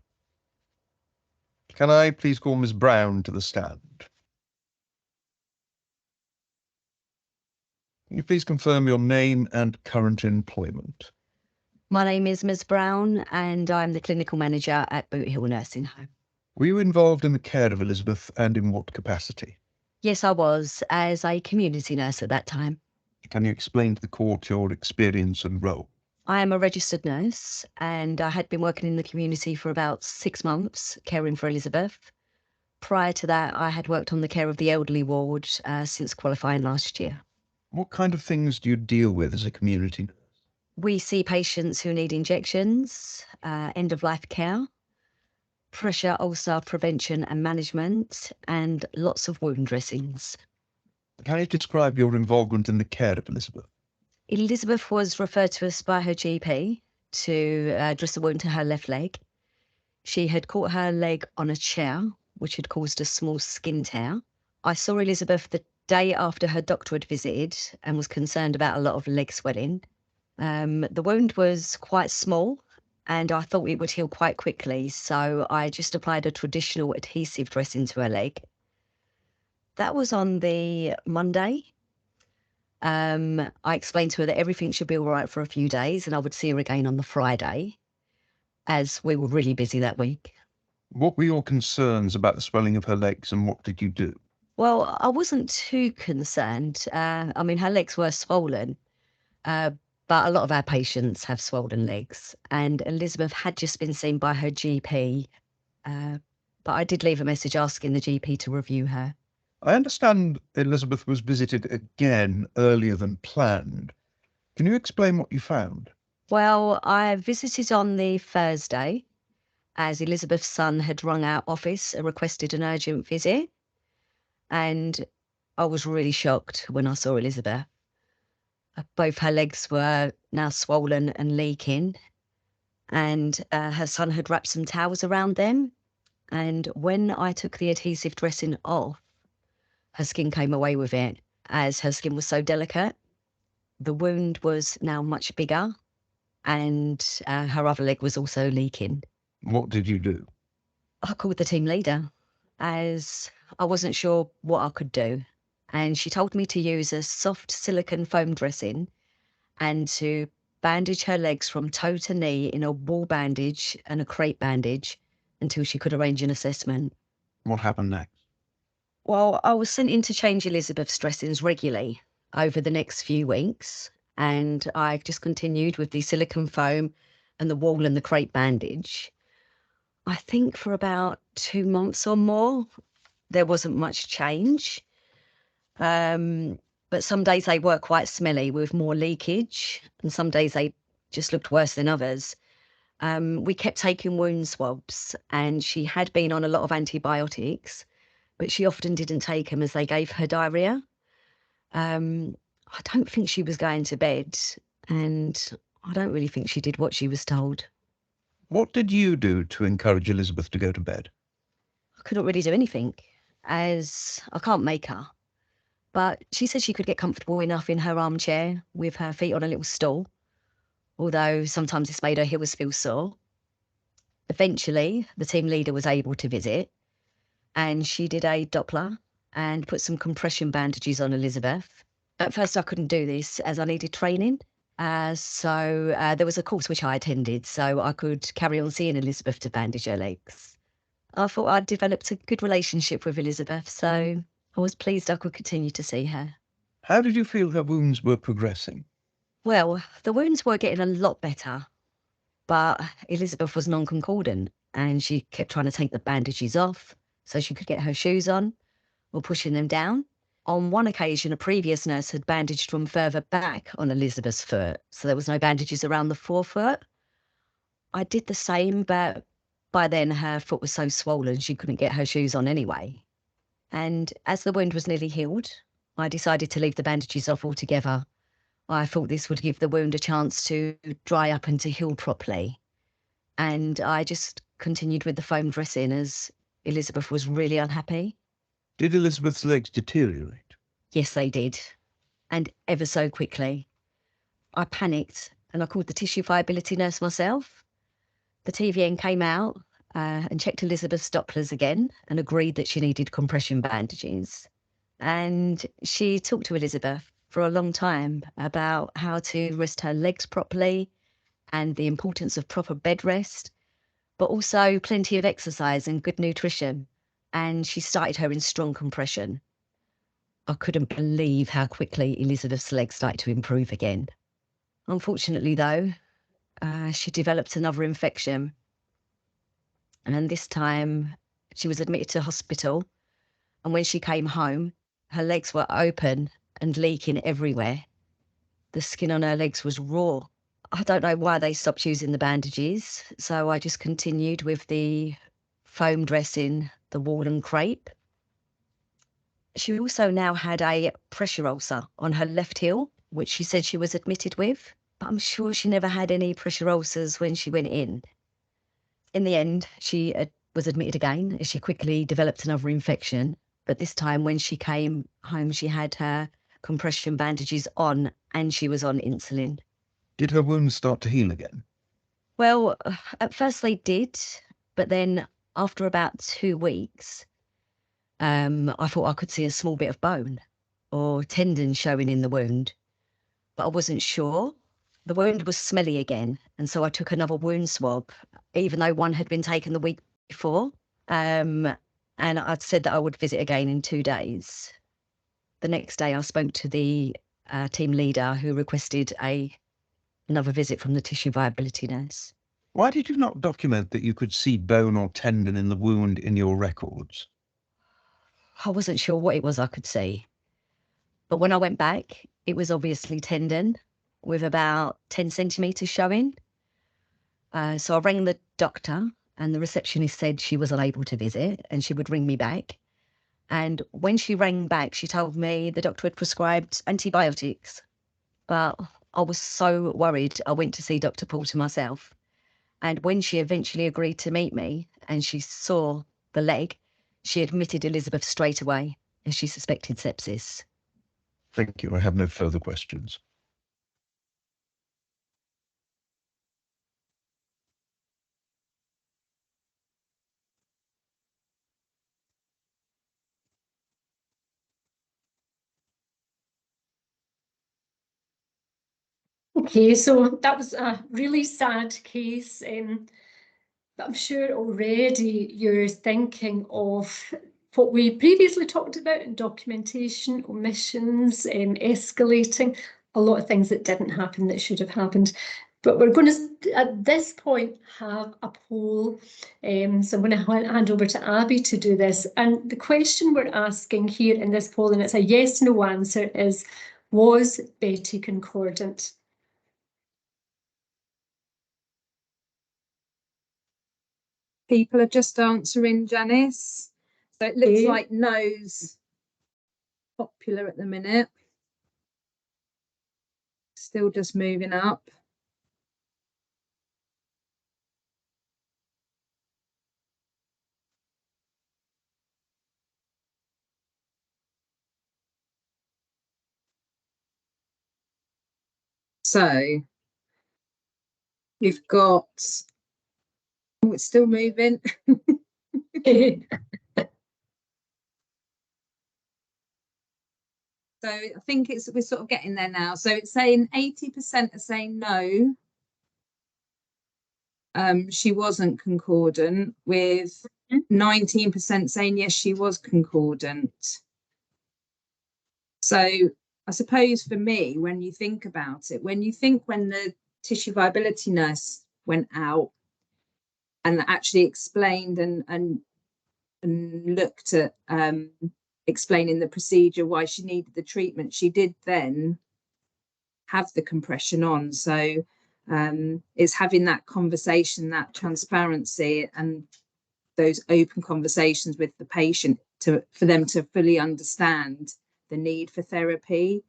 Can I please call Ms. Brown to the stand? Can you please confirm your name and current employment? My name is Ms. Brown, and I'm the clinical manager at Boot Hill Nursing Home. Were you involved in the care of Elizabeth, and in what capacity? Yes, I was, as a community nurse at that time. Can you explain to the court your experience and role? I am a registered nurse, and I had been working in the community for about 6 months, caring for Elizabeth. Prior to that, I had worked on the care of the elderly ward since qualifying last year. What kind of things do you deal with as a community nurse? We see patients who need injections, end-of-life care, pressure ulcer prevention and management, and lots of wound dressings. Can you describe your involvement in the care of Elizabeth? Elizabeth was referred to us by her GP to dress a wound to her left leg. She had caught her leg on a chair, which had caused a small skin tear. I saw Elizabeth the day after her doctor had visited and was concerned about a lot of leg swelling. The wound was quite small and I thought it would heal quite quickly, so I just applied a traditional adhesive dressing to her leg. That was on the Monday. I explained to her that everything should be all right for a few days and I would see her again on the Friday, as we were really busy that week. What were your concerns about the swelling of her legs and what did you do? Well, I wasn't too concerned. I mean, her legs were swollen, but a lot of our patients have swollen legs. And Elizabeth had just been seen by her GP, but I did leave a message asking the GP to review her. I understand Elizabeth was visited again earlier than planned. Can you explain what you found? Well, I visited on the Thursday, as Elizabeth's son had rung our office and requested an urgent visit. And I was really shocked when I saw Elizabeth. Both her legs were now swollen and leaking, and her son had wrapped some towels around them. And when I took the adhesive dressing off, her skin came away with it, as her skin was so delicate. The wound was now much bigger, and her other leg was also leaking. What did you do? I called the team leader, as I wasn't sure what I could do. And she told me to use a soft silicone foam dressing and to bandage her legs from toe to knee in a wool bandage and a crepe bandage until she could arrange an assessment. What happened next? Well, I was sent in to change Elizabeth's dressings regularly over the next few weeks, and I just continued with the silicone foam and the wool and the crepe bandage. I think for about 2 months or more, there wasn't much change. But some days they were quite smelly with more leakage, and some days they just looked worse than others. We kept taking wound swabs, and she had been on a lot of antibiotics, but she often didn't take them as they gave her diarrhea. I don't think she was going to bed, and I don't really think she did what she was told. What did you do to encourage Elizabeth to go to bed? I couldn't really do anything, as I can't make her. But she said she could get comfortable enough in her armchair with her feet on a little stool, although sometimes this made her heels feel sore. Eventually, the team leader was able to visit, and she did a Doppler and put some compression bandages on Elizabeth. At first, I couldn't do this as I needed training. So there was a course which I attended so I could carry on seeing Elizabeth to bandage her legs. I thought I'd developed a good relationship with Elizabeth, so I was pleased I could continue to see her. How did you feel her wounds were progressing? Well, the wounds were getting a lot better, but Elizabeth was non-concordant and she kept trying to take the bandages off so she could get her shoes on or pushing them down. On one occasion, a previous nurse had bandaged from further back on Elizabeth's foot, so there was no bandages around the forefoot. I did the same, but by then her foot was so swollen she couldn't get her shoes on anyway. And as the wound was nearly healed, I decided to leave the bandages off altogether. I thought this would give the wound a chance to dry up and to heal properly. And I just continued with the foam dressing as Elizabeth was really unhappy. Did Elizabeth's legs deteriorate? Yes, they did, and ever so quickly. I panicked and I called the tissue viability nurse myself. The TVN came out and checked Elizabeth's Dopplers again and agreed that she needed compression bandages. And she talked to Elizabeth for a long time about how to rest her legs properly and the importance of proper bed rest, but also plenty of exercise and good nutrition. And she started her in strong compression. I couldn't believe how quickly Elizabeth's legs started to improve again. Unfortunately, though, she developed another infection. And this time she was admitted to hospital. And when she came home, her legs were open and leaking everywhere. The skin on her legs was raw. I don't know why they stopped using the bandages, so I just continued with the foam dressing, the woolen crepe. She also now had a pressure ulcer on her left heel, which she said she was admitted with, but I'm sure she never had any pressure ulcers when she went in. In the end, she was admitted again as she quickly developed another infection, but this time when she came home, she had her compression bandages on and she was on insulin. Did her wounds start to heal again? Well, at first they did, but then after about 2 weeks, I thought I could see a small bit of bone or tendon showing in the wound, but I wasn't sure. The wound was smelly again, and so I took another wound swab, even though one had been taken the week before. And I'd said that I would visit again in 2 days. The next day I spoke to the team leader, who requested another visit from the tissue viability nurse. Why did you not document that you could see bone or tendon in the wound in your records? I wasn't sure what it was I could see. But when I went back, it was obviously tendon with about 10 centimetres showing. So I rang the doctor, and the receptionist said she was unable to visit and she would ring me back. And when she rang back, she told me the doctor had prescribed antibiotics. But I was so worried, I went to see Dr. Porter myself. And when she eventually agreed to meet me and she saw the leg, she admitted Elizabeth straight away, as she suspected sepsis. Thank you. I have no further questions. Okay, so that was a really sad case. But I'm sure already you're thinking of what we previously talked about in documentation, omissions, escalating, a lot of things that didn't happen that should have happened. But we're going to, at this point, have a poll. So I'm going to hand over to Abby to do this. And the question we're asking here in this poll, and it's a yes/no answer, is, was Betty concordant? People are just answering, Janice. So it looks Okay. like no's popular at the minute. Still just moving up. So you've got, oh, it's still moving. So I think we're sort of getting there now. So it's saying 80% are saying no. She wasn't concordant, with 19% saying yes, she was concordant. So I suppose for me, when you think about it, when the tissue viability nurse went out and actually explained and looked at explaining the procedure, why she needed the treatment, she did then have the compression on. So it's having that conversation, that transparency, and those open conversations with the patient for them to fully understand the need for therapy.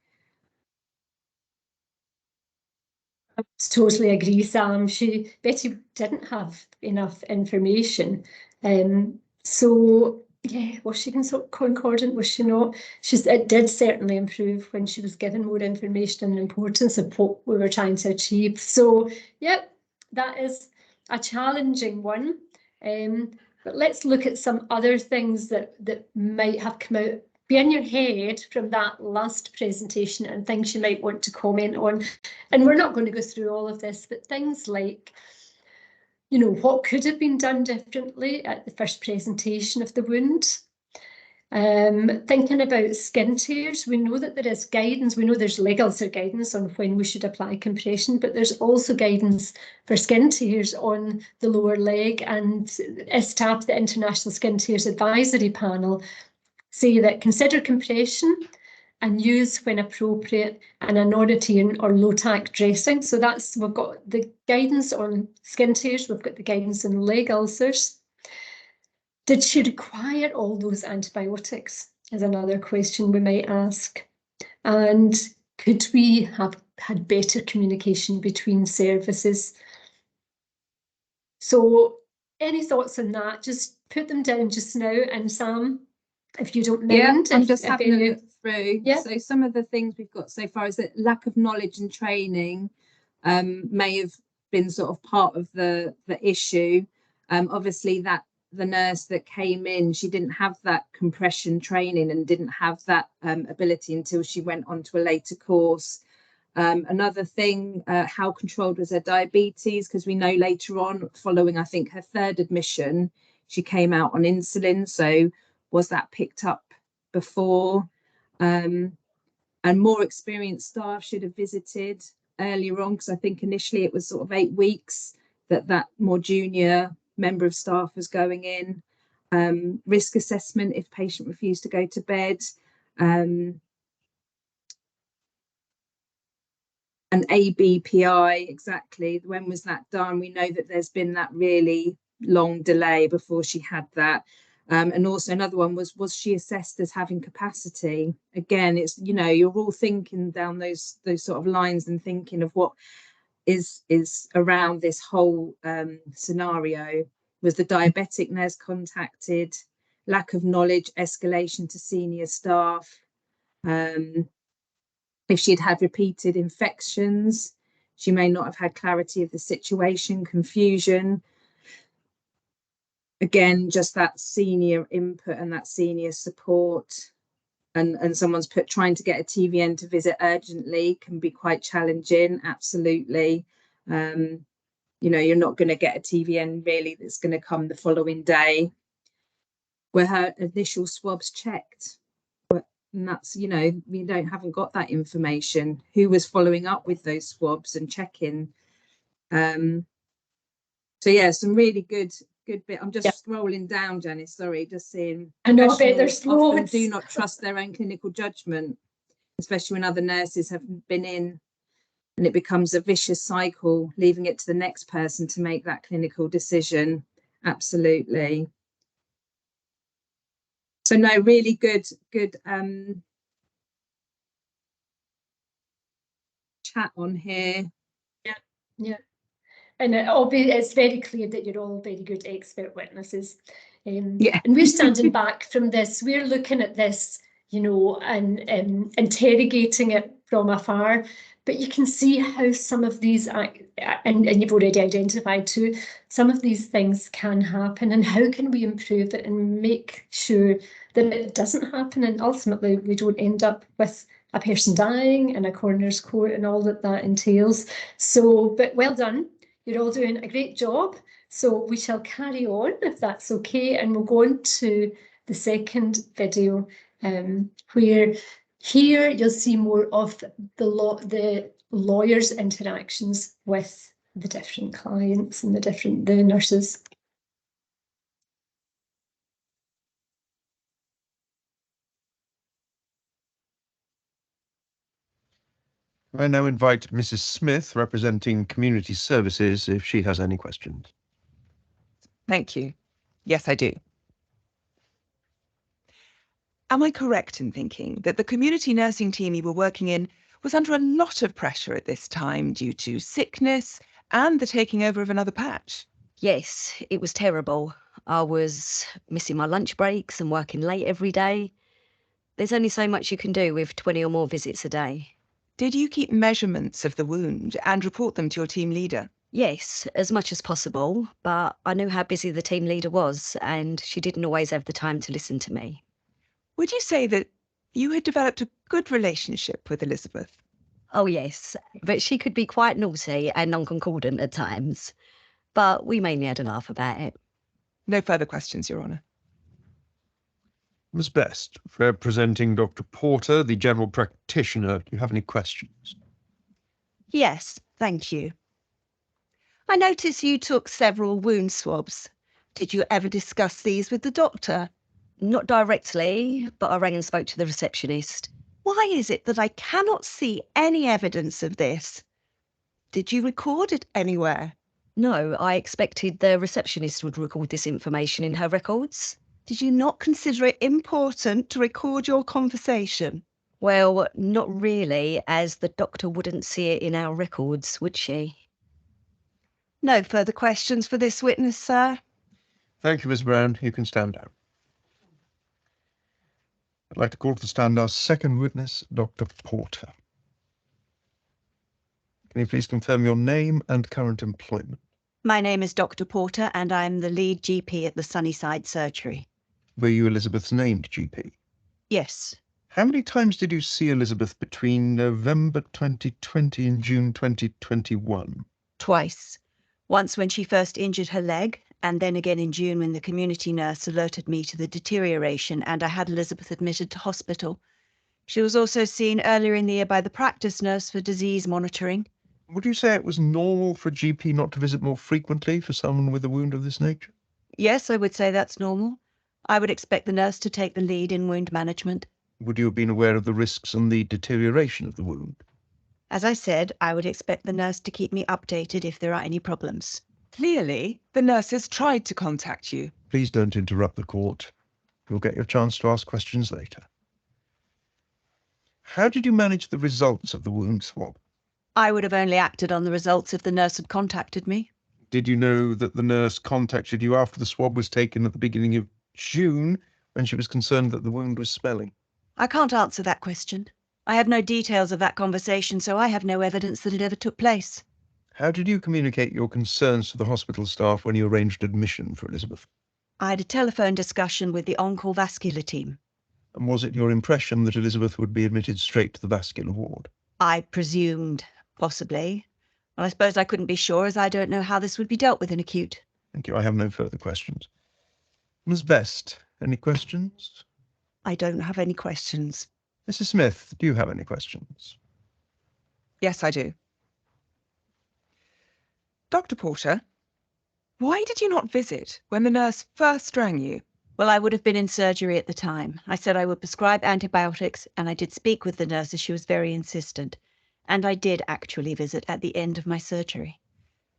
I totally agree, Sam. Betty didn't have enough information. So yeah, was she concordant? Was she not? It did certainly improve when she was given more information and the importance of what we were trying to achieve. So yep, that is a challenging one. But let's look at some other things that might have come out, be in your head from that last presentation, and things you might want to comment on. And we're not going to go through all of this, but things like, you know, what could have been done differently at the first presentation of the wound. Thinking about skin tears, we know that there is guidance. We know there's leg ulcer guidance on when we should apply compression, but there's also guidance for skin tears on the lower leg. And ISTAP, the International Skin Tears Advisory Panel, say that consider compression and use when appropriate an anodotine or low-tack dressing. So we've got the guidance on skin tears, we've got the guidance on leg ulcers. Did she require all those antibiotics? Is another question we might ask. And could we have had better communication between services? So any thoughts on that? Just put them down just now. And Sam, if you don't mind. Yeah, I'm just having a look through. Yeah. So some of the things we've got so far is that lack of knowledge and training may have been sort of part of the issue. Obviously that the nurse that came in, she didn't have that compression training and didn't have that ability until she went on to a later course. Another thing, how controlled was her diabetes? Because we know later on, following I think her third admission, she came out on insulin. So was that picked up before? And more experienced staff should have visited earlier on, because I think initially it was sort of 8 weeks that more junior member of staff was going in. Risk assessment if patient refused to go to bed. An ABPI, exactly. When was that done? We know that there's been that really long delay before she had that. And also another one was she assessed as having capacity? Again, it's, you know, you're all thinking down those sort of lines and thinking of what is around this whole scenario. Was the diabetic nurse contacted? Lack of knowledge, escalation to senior staff. If she'd had repeated infections, she may not have had clarity of the situation, confusion. Again, just that senior input and that senior support. And someone's put trying to get a TVN to visit urgently can be quite challenging, absolutely. You know, you're not going to get a TVN really that's going to come the following day. Were her initial swabs checked? And that's, you know, we haven't got that information. Who was following up with those swabs and checking? So yeah, some really good bit. I'm just scrolling down, Janice, sorry, just seeing. I know, I bet there's often loads. do not trust their own clinical judgment, especially when other nurses have been in, and it becomes a vicious cycle, leaving it to the next person to make that clinical decision. Absolutely. So no, really good chat on here. Yeah. And it's very clear that you're all very good expert witnesses. And we're standing back from this. We're looking at this, you know, and interrogating it from afar. But you can see how some of these, and you've already identified too, some of these things can happen, and how can we improve it and make sure that it doesn't happen, and ultimately we don't end up with a person dying in a coroner's court and all that entails. So, but well done. You're all doing a great job. So we shall carry on if that's okay, and we'll go on to the second video, where here you'll see more of the lawyers' interactions with the different clients and the nurses. I now invite Mrs. Smith, representing Community Services, if she has any questions. Thank you. Yes, I do. Am I correct in thinking that the community nursing team you were working in was under a lot of pressure at this time due to sickness and the taking over of another patch? Yes, it was terrible. I was missing my lunch breaks and working late every day. There's only so much you can do with 20 or more visits a day. Did you keep measurements of the wound and report them to your team leader? Yes, as much as possible, but I knew how busy the team leader was, and she didn't always have the time to listen to me. Would you say that you had developed a good relationship with Elizabeth? Oh yes, but she could be quite naughty and non-concordant at times. But we mainly had a laugh about it. No further questions, Your Honour. Ms. Best, representing Dr. Porter, the general practitioner, do you have any questions? Yes, thank you. I noticed you took several wound swabs. Did you ever discuss these with the doctor? Not directly, but I rang and spoke to the receptionist. Why is it that I cannot see any evidence of this? Did you record it anywhere? No, I expected the receptionist would record this information in her records. Did you not consider it important to record your conversation? Well, not really, as the doctor wouldn't see it in our records, would she? No further questions for this witness, sir. Thank you, Ms. Brown. You can stand down. I'd like to call to the stand our second witness, Dr. Porter. Can you please confirm your name and current employment? My name is Dr. Porter and I'm the lead GP at the Sunnyside Surgery. Were you Elizabeth's named GP? Yes. How many times did you see Elizabeth between November 2020 and June 2021? Twice. Once when she first injured her leg, and then again in June when the community nurse alerted me to the deterioration and I had Elizabeth admitted to hospital. She was also seen earlier in the year by the practice nurse for disease monitoring. Would you say it was normal for a GP not to visit more frequently for someone with a wound of this nature? Yes, I would say that's normal. I would expect the nurse to take the lead in wound management. Would you have been aware of the risks and the deterioration of the wound? As I said, I would expect the nurse to keep me updated if there are any problems. Clearly, the nurses tried to contact you. Please don't interrupt the court. You'll get your chance to ask questions later. How did you manage the results of the wound swab? I would have only acted on the results if the nurse had contacted me. Did you know that the nurse contacted you after the swab was taken at the beginning of June when she was concerned that the wound was swelling? I can't answer that question. I have no details of that conversation, so I have no evidence that it ever took place. How did you communicate your concerns to the hospital staff when you arranged admission for Elizabeth? I had a telephone discussion with the on-call vascular team. And was it your impression that Elizabeth would be admitted straight to the vascular ward? I presumed, possibly. Well, I suppose I couldn't be sure, as I don't know how this would be dealt with in acute. Thank you. I have no further questions. Ms. Best, any questions? I don't have any questions. Mrs. Smith, do you have any questions? Yes, I do. Dr. Porter, why did you not visit when the nurse first rang you? Well, I would have been in surgery at the time. I said I would prescribe antibiotics, and I did speak with the nurse as she was very insistent. And I did actually visit at the end of my surgery.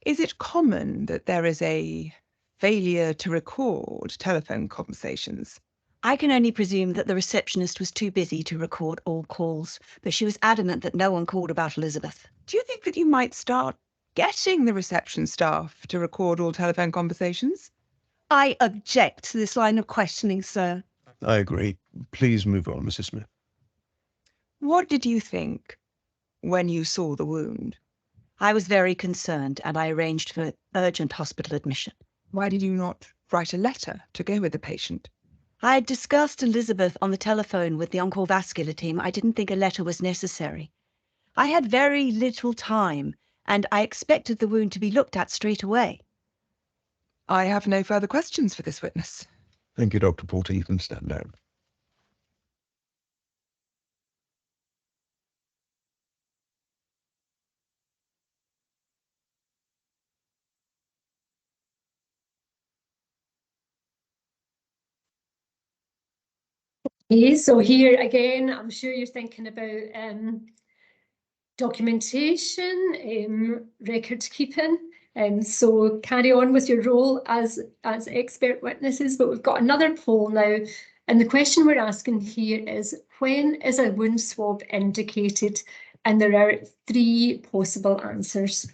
Is it common that there is a failure to record telephone conversations? I can only presume that the receptionist was too busy to record all calls, but she was adamant that no one called about Elizabeth. Do you think that you might start getting the reception staff to record all telephone conversations? I object to this line of questioning, sir. I agree. Please move on, Mrs. Smith. What did you think when you saw the wound? I was very concerned and I arranged for urgent hospital admission. Why did you not write a letter to go with the patient? I had discussed Elizabeth on the telephone with the on-call vascular team. I didn't think a letter was necessary. I had very little time and I expected the wound to be looked at straight away. I have no further questions for this witness. Thank you, Dr. Porter. You can stand down. Okay, so here again, I'm sure you're thinking about documentation, record keeping. So carry on with your role as expert witnesses, but we've got another poll now. And the question we're asking here is, when is a wound swab indicated? And there are 3 possible answers.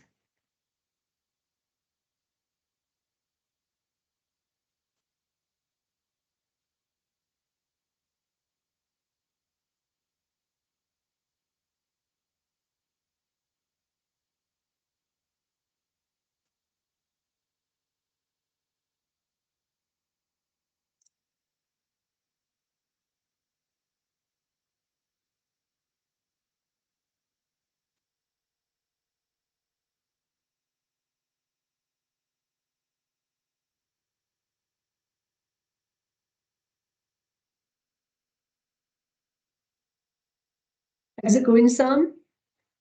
How's it going, Sam?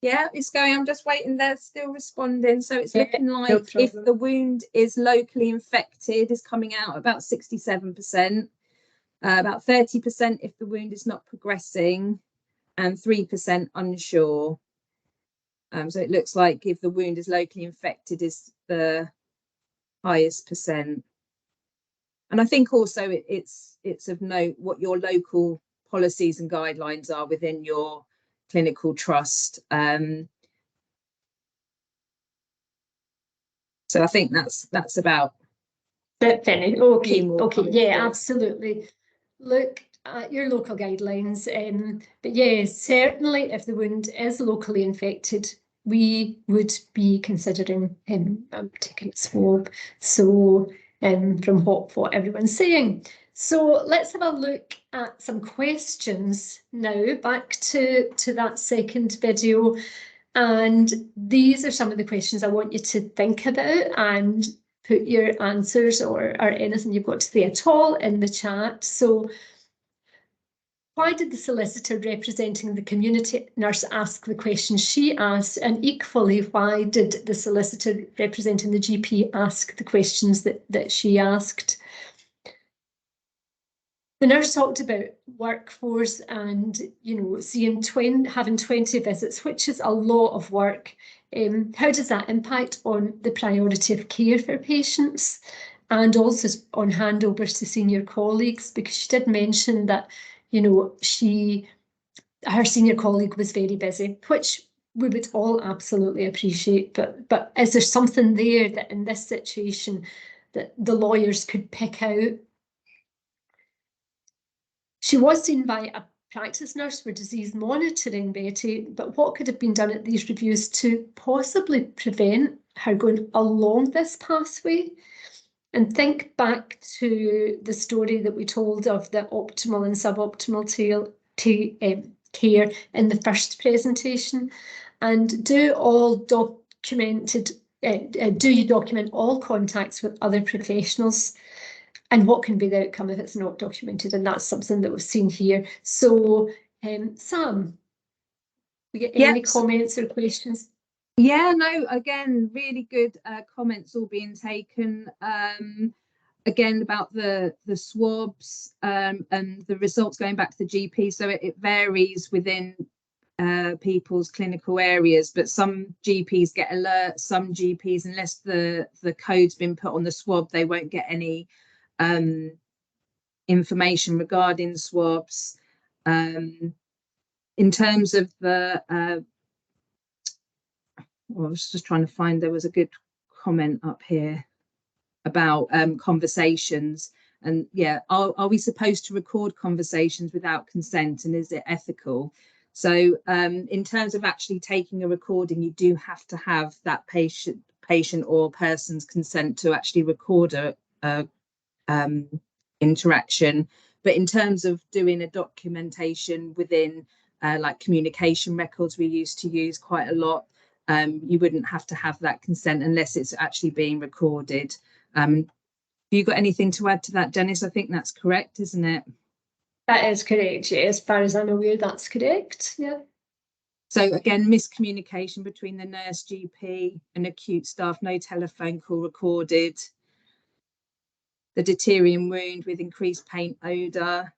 Yeah, it's going. I'm just waiting. They're still responding. So it's looking no like if problem. the wound is locally infected, is coming out about 67%, about 30% if the wound is not progressing, and 3% unsure. So it looks like if the wound is locally infected is the highest percent. And I think also it's of note what your local policies and guidelines are within your clinical trust. So I think that's about But Vinny, okay, more yeah, absolutely. Look at your local guidelines. But yeah, certainly if the wound is locally infected, we would be considering taking a swab. So from what everyone's saying. So let's have a look at some questions now, back to that second video. And these are some of the questions I want you to think about and put your answers or anything you've got to say at all in the chat. So why did the solicitor representing the community nurse ask the questions she asked? And equally, why did the solicitor representing the GP ask the questions that she asked? The nurse talked about workforce and, you know, having 20 visits, which is a lot of work. How does that impact on the priority of care for patients and also on handovers to senior colleagues? Because she did mention that, you know, her senior colleague was very busy, which we would all absolutely appreciate. But is there something there that in this situation that the lawyers could pick out? She was seen by a practice nurse for disease monitoring, Betty, but what could have been done at these reviews to possibly prevent her going along this pathway? And think back to the story that we told of the optimal and suboptimal care in the first presentation. And do you document all contacts with other professionals? And what can be the outcome if it's not documented? And that's something that we've seen here. So, Sam, we get any comments or questions? Yeah, no, again, really good comments all being taken. Again, about the swabs and the results going back to the GP. So it varies within people's clinical areas, but some GPs get alerts, some GPs, unless the code's been put on the swab, they won't get any information regarding swabs. In terms of the well, I was just trying to find, there was a good comment up here about conversations, and yeah, are we supposed to record conversations without consent, and is it ethical? So in terms of actually taking a recording, you do have to have that patient or person's consent to actually record a interaction. But in terms of doing a documentation within like communication records we used to use quite a lot, you wouldn't have to have that consent unless it's actually being recorded. Have you got anything to add to that, Dennis? I think that's correct, isn't it? That is correct, yeah. As far as I'm aware, that's correct, yeah. So again, miscommunication between the nurse, GP and acute staff, no telephone call recorded. The deuterium wound with increased pain odour,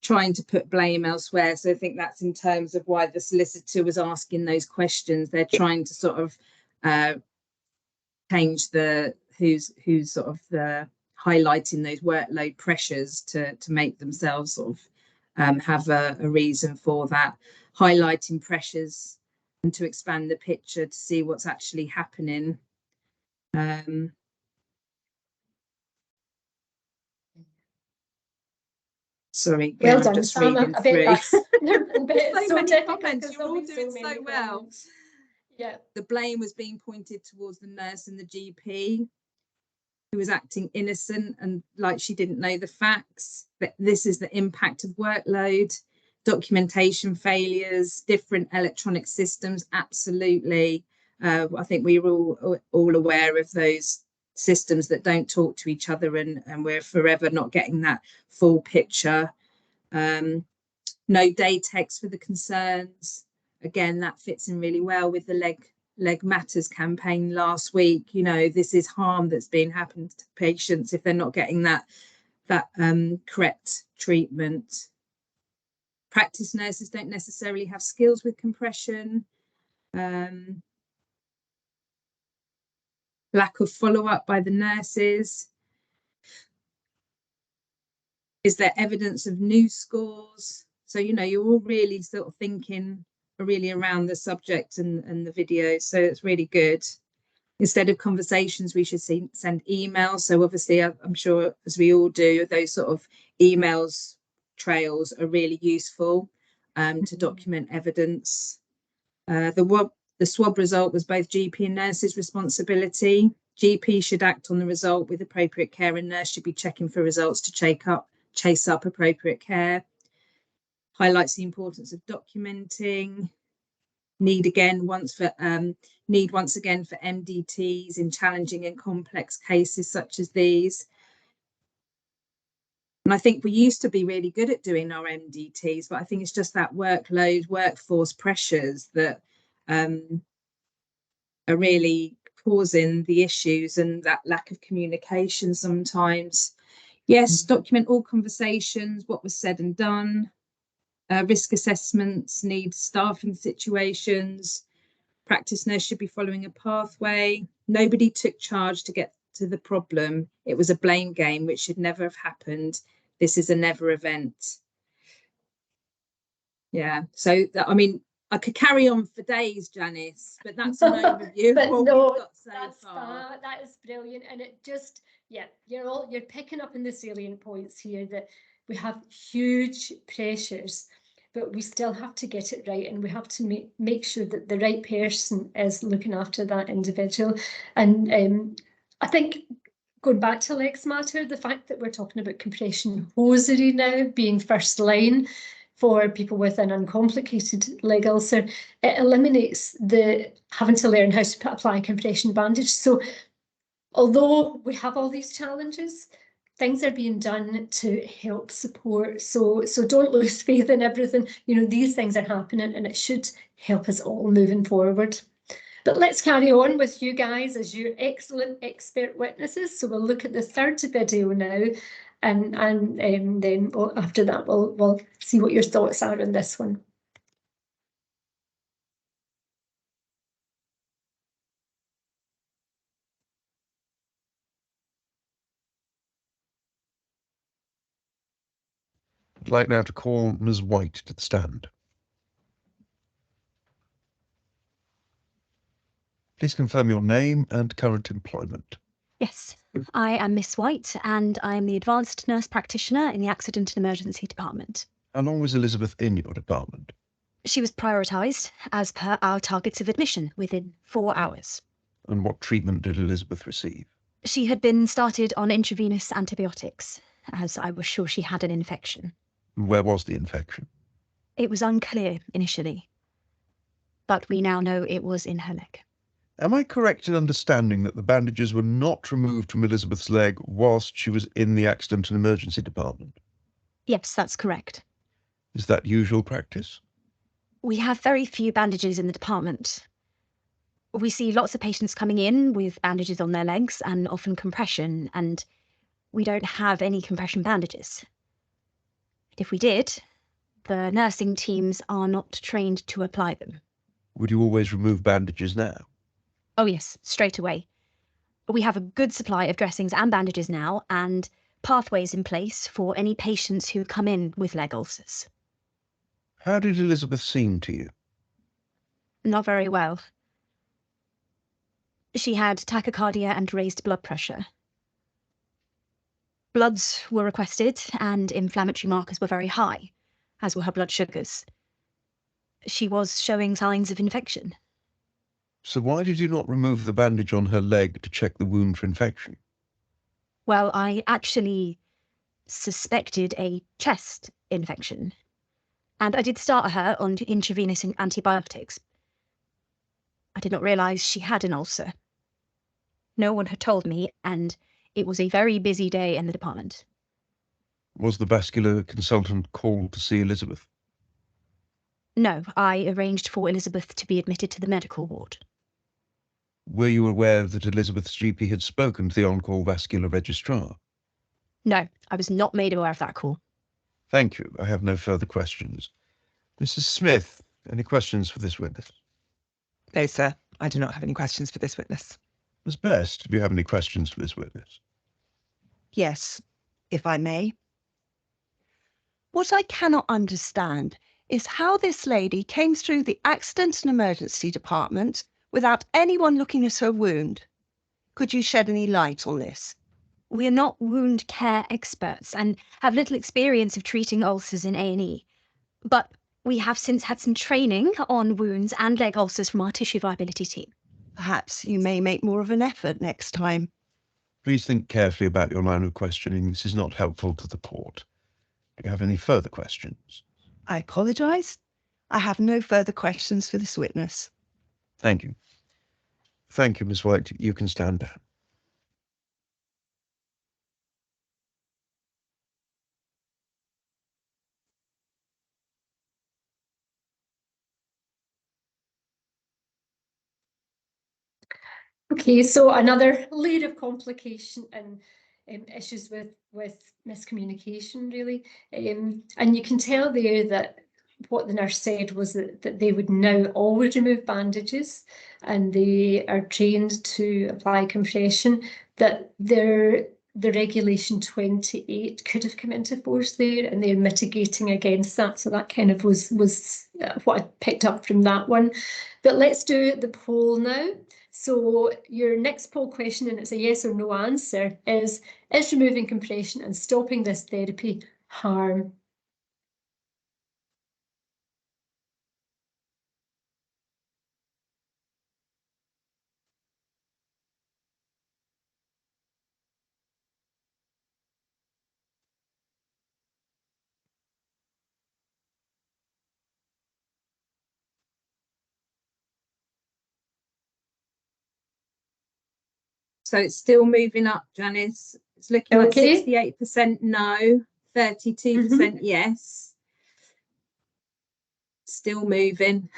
trying to put blame elsewhere. So I think that's in terms of why the solicitor was asking those questions. They're trying to sort of change the who's sort of the highlighting those workload pressures to make themselves sort of have a reason for that, highlighting pressures and to expand the picture to see what's actually happening. Sorry, again, well done, just Sam. reading I bet through. that's so many comments. You're all doing so well. Yeah. The blame was being pointed towards the nurse and the GP, who was acting innocent and like she didn't know the facts. But this is the impact of workload, documentation failures, different electronic systems. Absolutely. I think we were all aware of those systems that don't talk to each other, and we're forever not getting that full picture. No day text for the concerns. Again, that fits in really well with the Leg Matters campaign last week. You know, this is harm that's being happened to patients if they're not getting that correct treatment. Practice nurses don't necessarily have skills with compression. Lack of follow-up by the nurses. Is there evidence of new scores? So, you know, you're all really sort of thinking really around the subject and the video. So it's really good. Instead of conversations, we should send emails. So obviously, I'm sure, as we all do, those sort of emails trails are really useful to document evidence. The swab result was both GP and nurse's responsibility. GP should act on the result with appropriate care, and nurse should be checking for results to chase up appropriate care. Highlights the importance of documenting. Need once again for MDTs in challenging and complex cases such as these. And I think we used to be really good at doing our MDTs, but I think it's just that workload, workforce pressures that are really causing the issues, and that lack of communication sometimes. Yes, document all conversations, what was said and done. Risk assessments need staffing situations. Practice nurse should be following a pathway. Nobody took charge to get to the problem. It was a blame game, which should never have happened. This is a never event. Yeah, so I mean, I could carry on for days, Janice, but that's an overview of what we've got so far. That is brilliant, and it just, yeah, you're picking up on the salient points here, that we have huge pressures, but we still have to get it right, and we have to make sure that the right person is looking after that individual. And I think, going back to Lex Matter, the fact that we're talking about compression hosiery now being first line for people with an uncomplicated leg ulcer, it eliminates the having to learn how to apply a compression bandage. So although we have all these challenges, things are being done to help support. So don't lose faith in everything. You know, these things are happening, and it should help us all moving forward. But let's carry on with you guys as your excellent expert witnesses. So we'll look at the third video now, and then after that we'll see what your thoughts are on this one. I'd like now to call Ms. White to the stand. Please confirm your name and current employment. Yes, I am Miss White, and I'm the advanced nurse practitioner in the accident and emergency department. How long was Elizabeth in your department? She was prioritised as per our targets of admission within 4 hours. And what treatment did Elizabeth receive? She had been started on intravenous antibiotics, as I was sure she had an infection. Where was the infection? It was unclear initially, but we now know it was in her leg. Am I correct in understanding that the bandages were not removed from Elizabeth's leg whilst she was in the accident and emergency department? Yes, that's correct. Is that usual practice? We have very few bandages in the department. We see lots of patients coming in with bandages on their legs and often compression, and we don't have any compression bandages. If we did, the nursing teams are not trained to apply them. Would you always remove bandages now? Oh yes, straight away. We have a good supply of dressings and bandages now, and pathways in place for any patients who come in with leg ulcers. How did Elizabeth seem to you? Not very well. She had tachycardia and raised blood pressure. Bloods were requested, and inflammatory markers were very high, as were her blood sugars. She was showing signs of infection. So why did you not remove the bandage on her leg to check the wound for infection? Well, I actually suspected a chest infection, and I did start her on intravenous antibiotics. I did not realise she had an ulcer. No one had told me, and it was a very busy day in the department. Was the vascular consultant called to see Elizabeth? No, I arranged for Elizabeth to be admitted to the medical ward. Were you aware that Elizabeth's GP had spoken to the on-call vascular registrar? No, I was not made aware of that call. Thank you. I have no further questions. Mrs. Smith, any questions for this witness? No, sir, I do not have any questions for this witness. Ms. Best, do you have any questions for this witness? Yes, if I may. What I cannot understand is how this lady came through the accident and emergency department without anyone looking at her wound. Could you shed any light on this? We are not wound care experts and have little experience of treating ulcers in A&E, but we have since had some training on wounds and leg ulcers from our tissue viability team. Perhaps you may make more of an effort next time. Please think carefully about your line of questioning. This is not helpful to the court. Do you have any further questions? I apologise. I have no further questions for this witness. Thank you. Thank you, Ms. White. You can stand down. Okay, so another layer of complication and issues with miscommunication, really. And you can tell there that what the nurse said was that they would now always remove bandages and they are trained to apply compression, that the regulation 28 could have come into force there and they're mitigating against that. So that kind of was what I picked up from that one. But let's do the poll now. So your next poll question, and it's a yes or no answer, is removing compression and stopping this therapy harm? So it's still moving up, Janice. It's looking like Okay. 68% no, 32% yes. Still moving.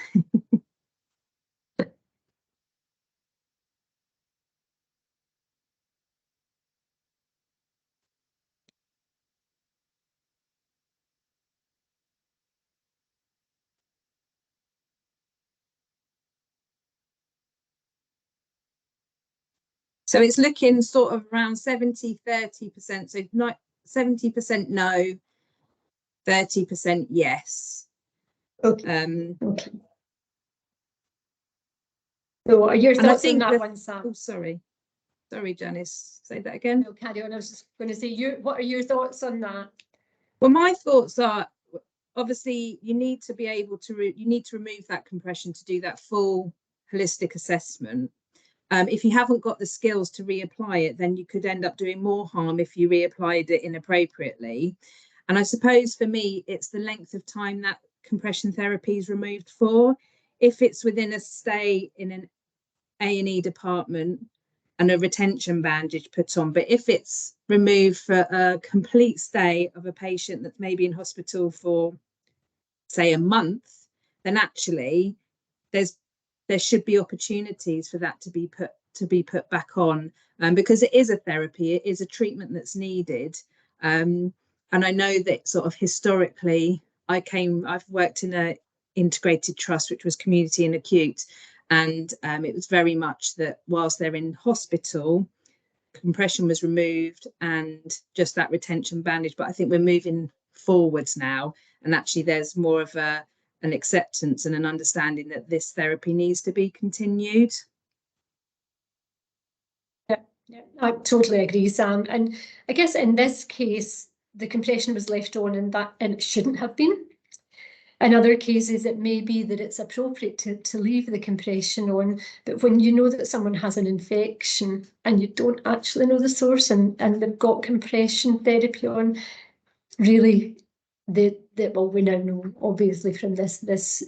So it's looking sort of around 70-30%. So not 70% no, 30% yes. Okay. Okay. So are your thoughts on that one, Sam? Oh, sorry, Janice. Say that again. No, carry on. I was just going to say, what are your thoughts on that? Well, my thoughts are, obviously, you need to be able to remove that compression to do that full holistic assessment. If you haven't got the skills to reapply it, then you could end up doing more harm if you reapplied it inappropriately. And I suppose for me, it's the length of time that compression therapy is removed for. If it's within a stay in an A&E department and a retention bandage put on, but if it's removed for a complete stay of a patient that's maybe in hospital for, say, a month, then actually there should be opportunities for that to be put back on, because it is a therapy, it is a treatment that's needed. And I know that sort of historically, I've worked in a integrated trust, which was community and acute, and it was very much that whilst they're in hospital, compression was removed and just that retention bandage. But I think we're moving forwards now, and actually there's more of an acceptance and an understanding that this therapy needs to be continued. Yeah, I totally agree, Sam. And I guess in this case, the compression was left on and it shouldn't have been. In other cases, it may be that it's appropriate to leave the compression on, but when you know that someone has an infection and you don't actually know the source and they've got compression therapy on, really, well, we now know, obviously, from this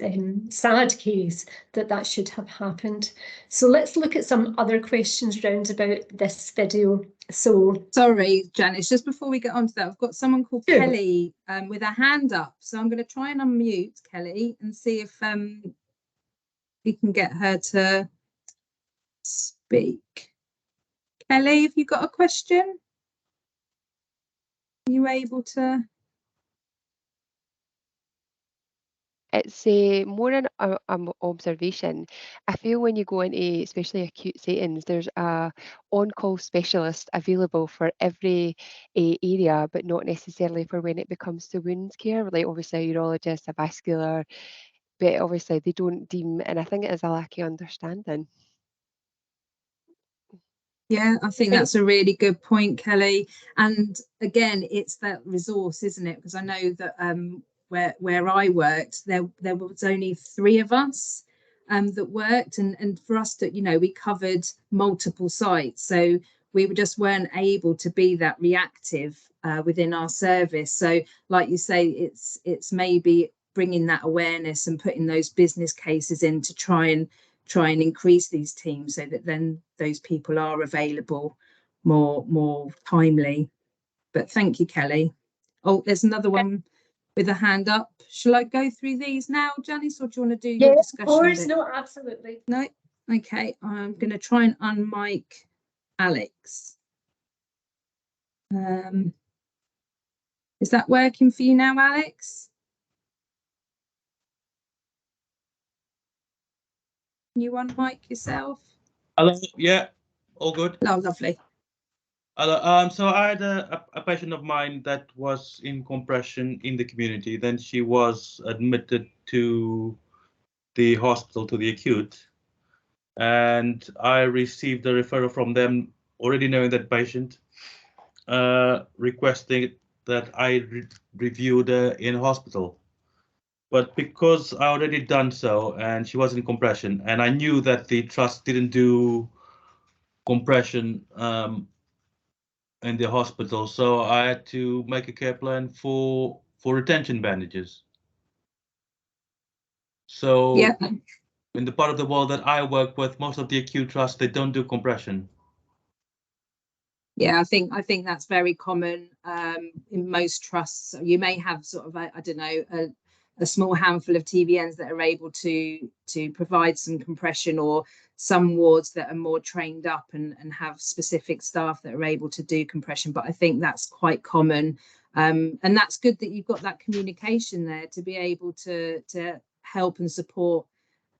sad case that should have happened. So let's look at some other questions round about this video. So sorry, Janice, just before we get on to that, I've got someone called Kelly with a hand up. So I'm going to try and unmute Kelly and see if we can get her to speak. Kelly, have you got a question? Are you able to? It's more an observation. I feel when you go into especially acute settings, there's a on-call specialist available for every area, but not necessarily for when it becomes to wounds care. Like obviously a urologist, a vascular, but obviously they don't deem, and I think it is a lack of understanding. Yeah, I think that's a really good point, Kelly. And again, it's that resource, isn't it? Because I know that where I worked, there was only 3 of us that worked, and for us to, you know, we covered multiple sites, so we just weren't able to be that reactive within our service. So, like you say, it's maybe bringing that awareness and putting those business cases in to try and increase these teams so that then those people are available more timely. But thank you, Kelly. Oh, there's another one with a hand up. Shall I go through these now, Janice, or do you want to do your discussion? Of course, no, absolutely. No? Okay, I'm going to try and unmic Alex. Is that working for you now, Alex? Can you unmic yourself? Hello, yeah, all good. Oh, lovely. Hello, so I had a patient of mine that was in compression in the community. Then she was admitted to the hospital, to the acute, and I received a referral from them, already knowing that patient, requesting that I review the in hospital. But because I already done so, and she was in compression, and I knew that the trust didn't do compression in the hospital, so I had to make a care plan for retention bandages. So Yeah. in the part of the world that I work with, most of the acute trusts, they don't do compression. Yeah, I think that's very common in most trusts. You may have sort of I don't know, a small handful of TVNs that are able to provide some compression, or some wards that are more trained up and have specific staff that are able to do compression. But I think that's quite common, and that's good that you've got that communication there to be able to help and support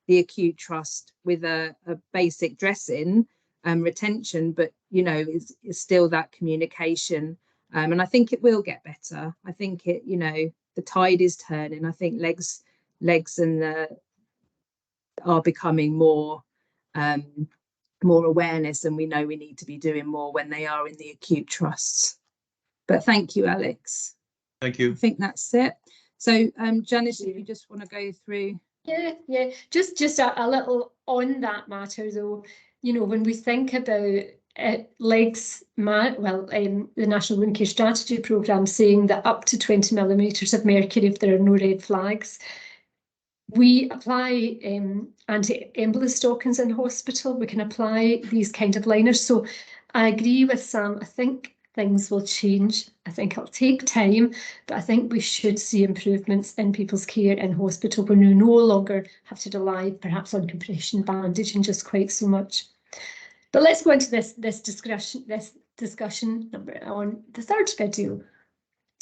the acute trust with a basic dressing and retention, but you know, it's still that communication, and I think it will get better. I think it, you know, the tide is turning. I think legs and are becoming more awareness, and we know we need to be doing more when they are in the acute trusts. But thank you, Alex. Thank you. I think that's it. So Janice, if you just want to go through. Yeah, just a little on that matter though. You know, when we think about legs, the National Wound Care Strategy Programme saying that up to 20 millimetres of mercury if there are no red flags, we apply anti-embolus stockings in hospital. We can apply these kind of liners. So I agree with Sam. I think things will change. I think it'll take time, but I think we should see improvements in people's care in hospital when we no longer have to rely perhaps on compression bandaging just quite so much. But let's go into this discussion number on the third video.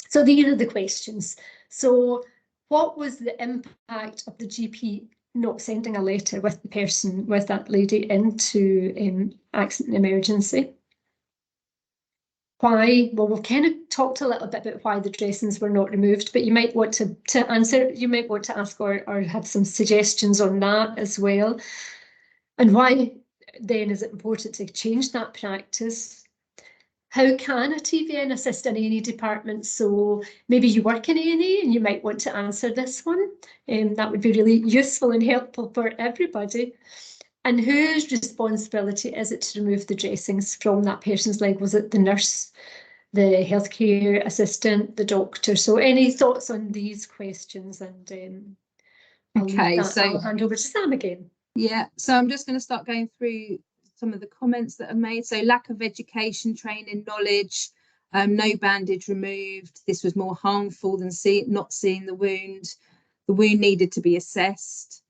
So these are the questions. So what was the impact of the GP not sending a letter with the person, with that lady, into accident and emergency? Why? Well, we've kind of talked a little bit about why the dressings were not removed, but you might want to answer, you might want to ask or have some suggestions on that as well. And why then is it important to change that practice? How can a TVN assist in A&E department? So maybe you work in A&E and you might want to answer this one. That would be really useful and helpful for everybody. And whose responsibility is it to remove the dressings from that person's leg? Was it the nurse, the healthcare assistant, the doctor? So any thoughts on these questions? And I'll hand over to Sam again. Yeah, so I'm just going to start going through some of the comments that are made. So lack of education, training, knowledge, no bandage removed. This was more harmful than not seeing the wound. The wound needed to be assessed.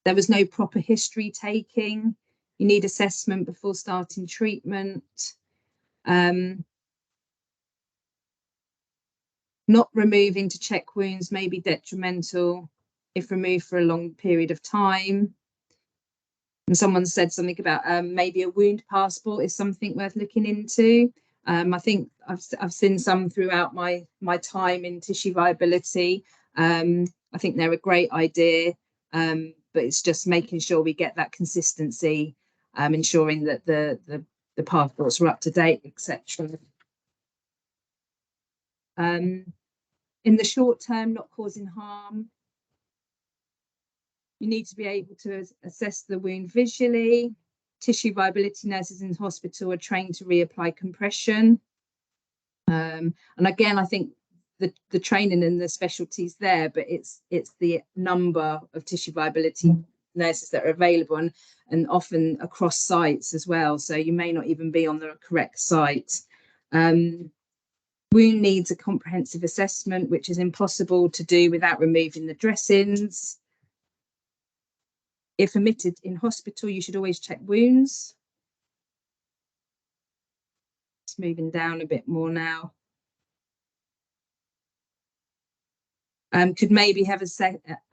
There was no proper history taking. You need assessment before starting treatment. Not removing to check wounds may be detrimental if removed for a long period of time. And someone said something about maybe a wound passport is something worth looking into. I think I've seen some throughout my time in tissue viability. I think they're a great idea, but it's just making sure we get that consistency, ensuring that the passports are up to date, etc. In the short term, not causing harm. You need to be able to assess the wound visually. Tissue viability nurses in hospital are trained to reapply compression. And again, I think the training and the specialties there, but it's the number of tissue viability nurses that are available, and often across sites as well. So you may not even be on the correct site. Wound needs a comprehensive assessment, which is impossible to do without removing the dressings. If admitted in hospital, you should always check wounds. It's moving down a bit more now. Could maybe have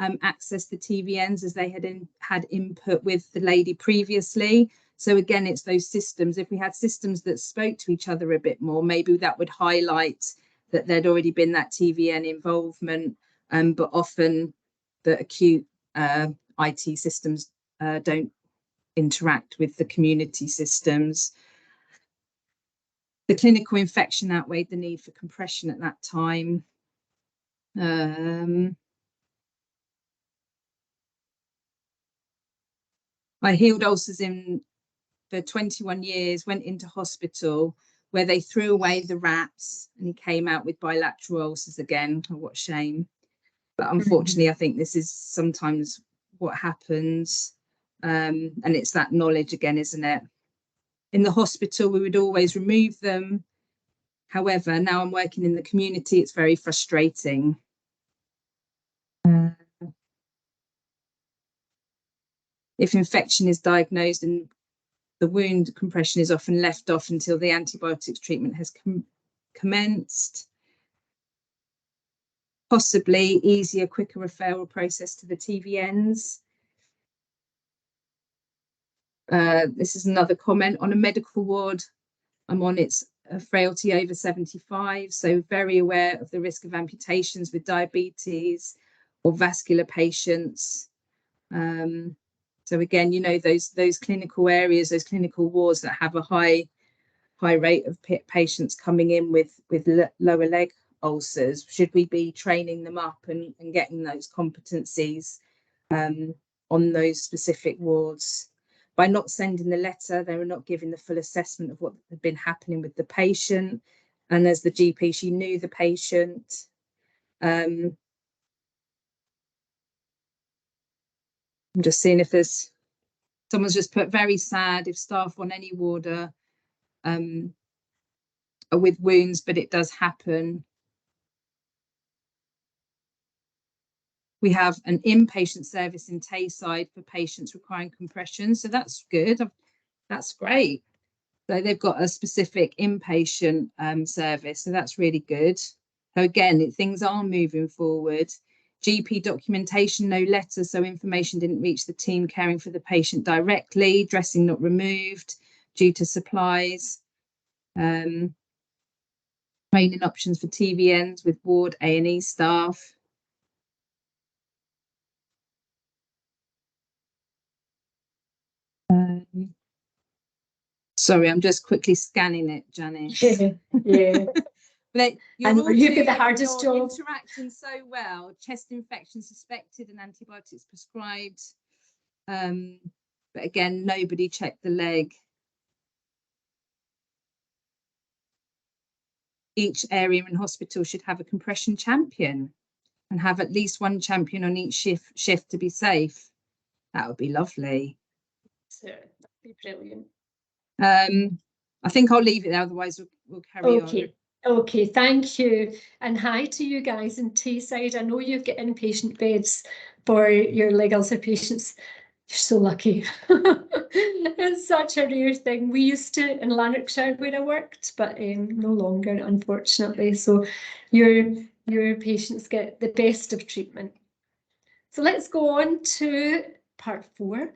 access to TVNs as they had input with the lady previously. So again, it's those systems. If we had systems that spoke to each other a bit more, maybe that would highlight that there'd already been that TVN involvement. But often the acute IT systems don't interact with the community systems. The clinical infection outweighed the need for compression at that time. I healed ulcers for 21 years, went into hospital where they threw away the wraps and he came out with bilateral ulcers again. Oh, what a shame. But unfortunately, I think this is sometimes what happens. And it's that knowledge again, isn't it? In the hospital, we would always remove them. However, now I'm working in the community, it's very frustrating. If infection is diagnosed and the wound compression is often left off until the antibiotics treatment has commenced. Possibly easier, quicker referral process to the TVNs. This is another comment on a medical ward. I'm on, it's a frailty over 75, so very aware of the risk of amputations with diabetes or vascular patients. So again, you know, those clinical areas, those clinical wards that have a high rate of patients coming in with lower leg ulcers, should we be training them up and getting those competencies on those specific wards? By not sending the letter, they were not giving the full assessment of what had been happening with the patient. And as the GP, she knew the patient. I'm just seeing if there's, someone's just put very sad if staff on any ward are with wounds, but it does happen. We have an inpatient service in Tayside for patients requiring compression. So that's good. That's great. So they've got a specific inpatient service. So that's really good. So again, things are moving forward. GP documentation, no letter, so information didn't reach the team caring for the patient directly. Dressing not removed due to supplies. Training options for TVNs with ward A&E staff. Sorry, I'm just quickly scanning it, Janice. Yeah. But you get the hardest job. Interacting so well. Chest infection suspected and antibiotics prescribed. But again, nobody checked the leg. Each area in hospital should have a compression champion and have at least one champion on each shift to be safe. That would be lovely. So that'd be brilliant. I think I'll leave it there, otherwise we'll carry on. Okay, thank you. And hi to you guys in Tayside. I know you've got inpatient beds for your leg ulcer patients. You're so lucky. It's such a rare thing. We used to in Lanarkshire where I worked, but no longer, unfortunately. So you're your patients get the best of treatment. So let's go on to part 4.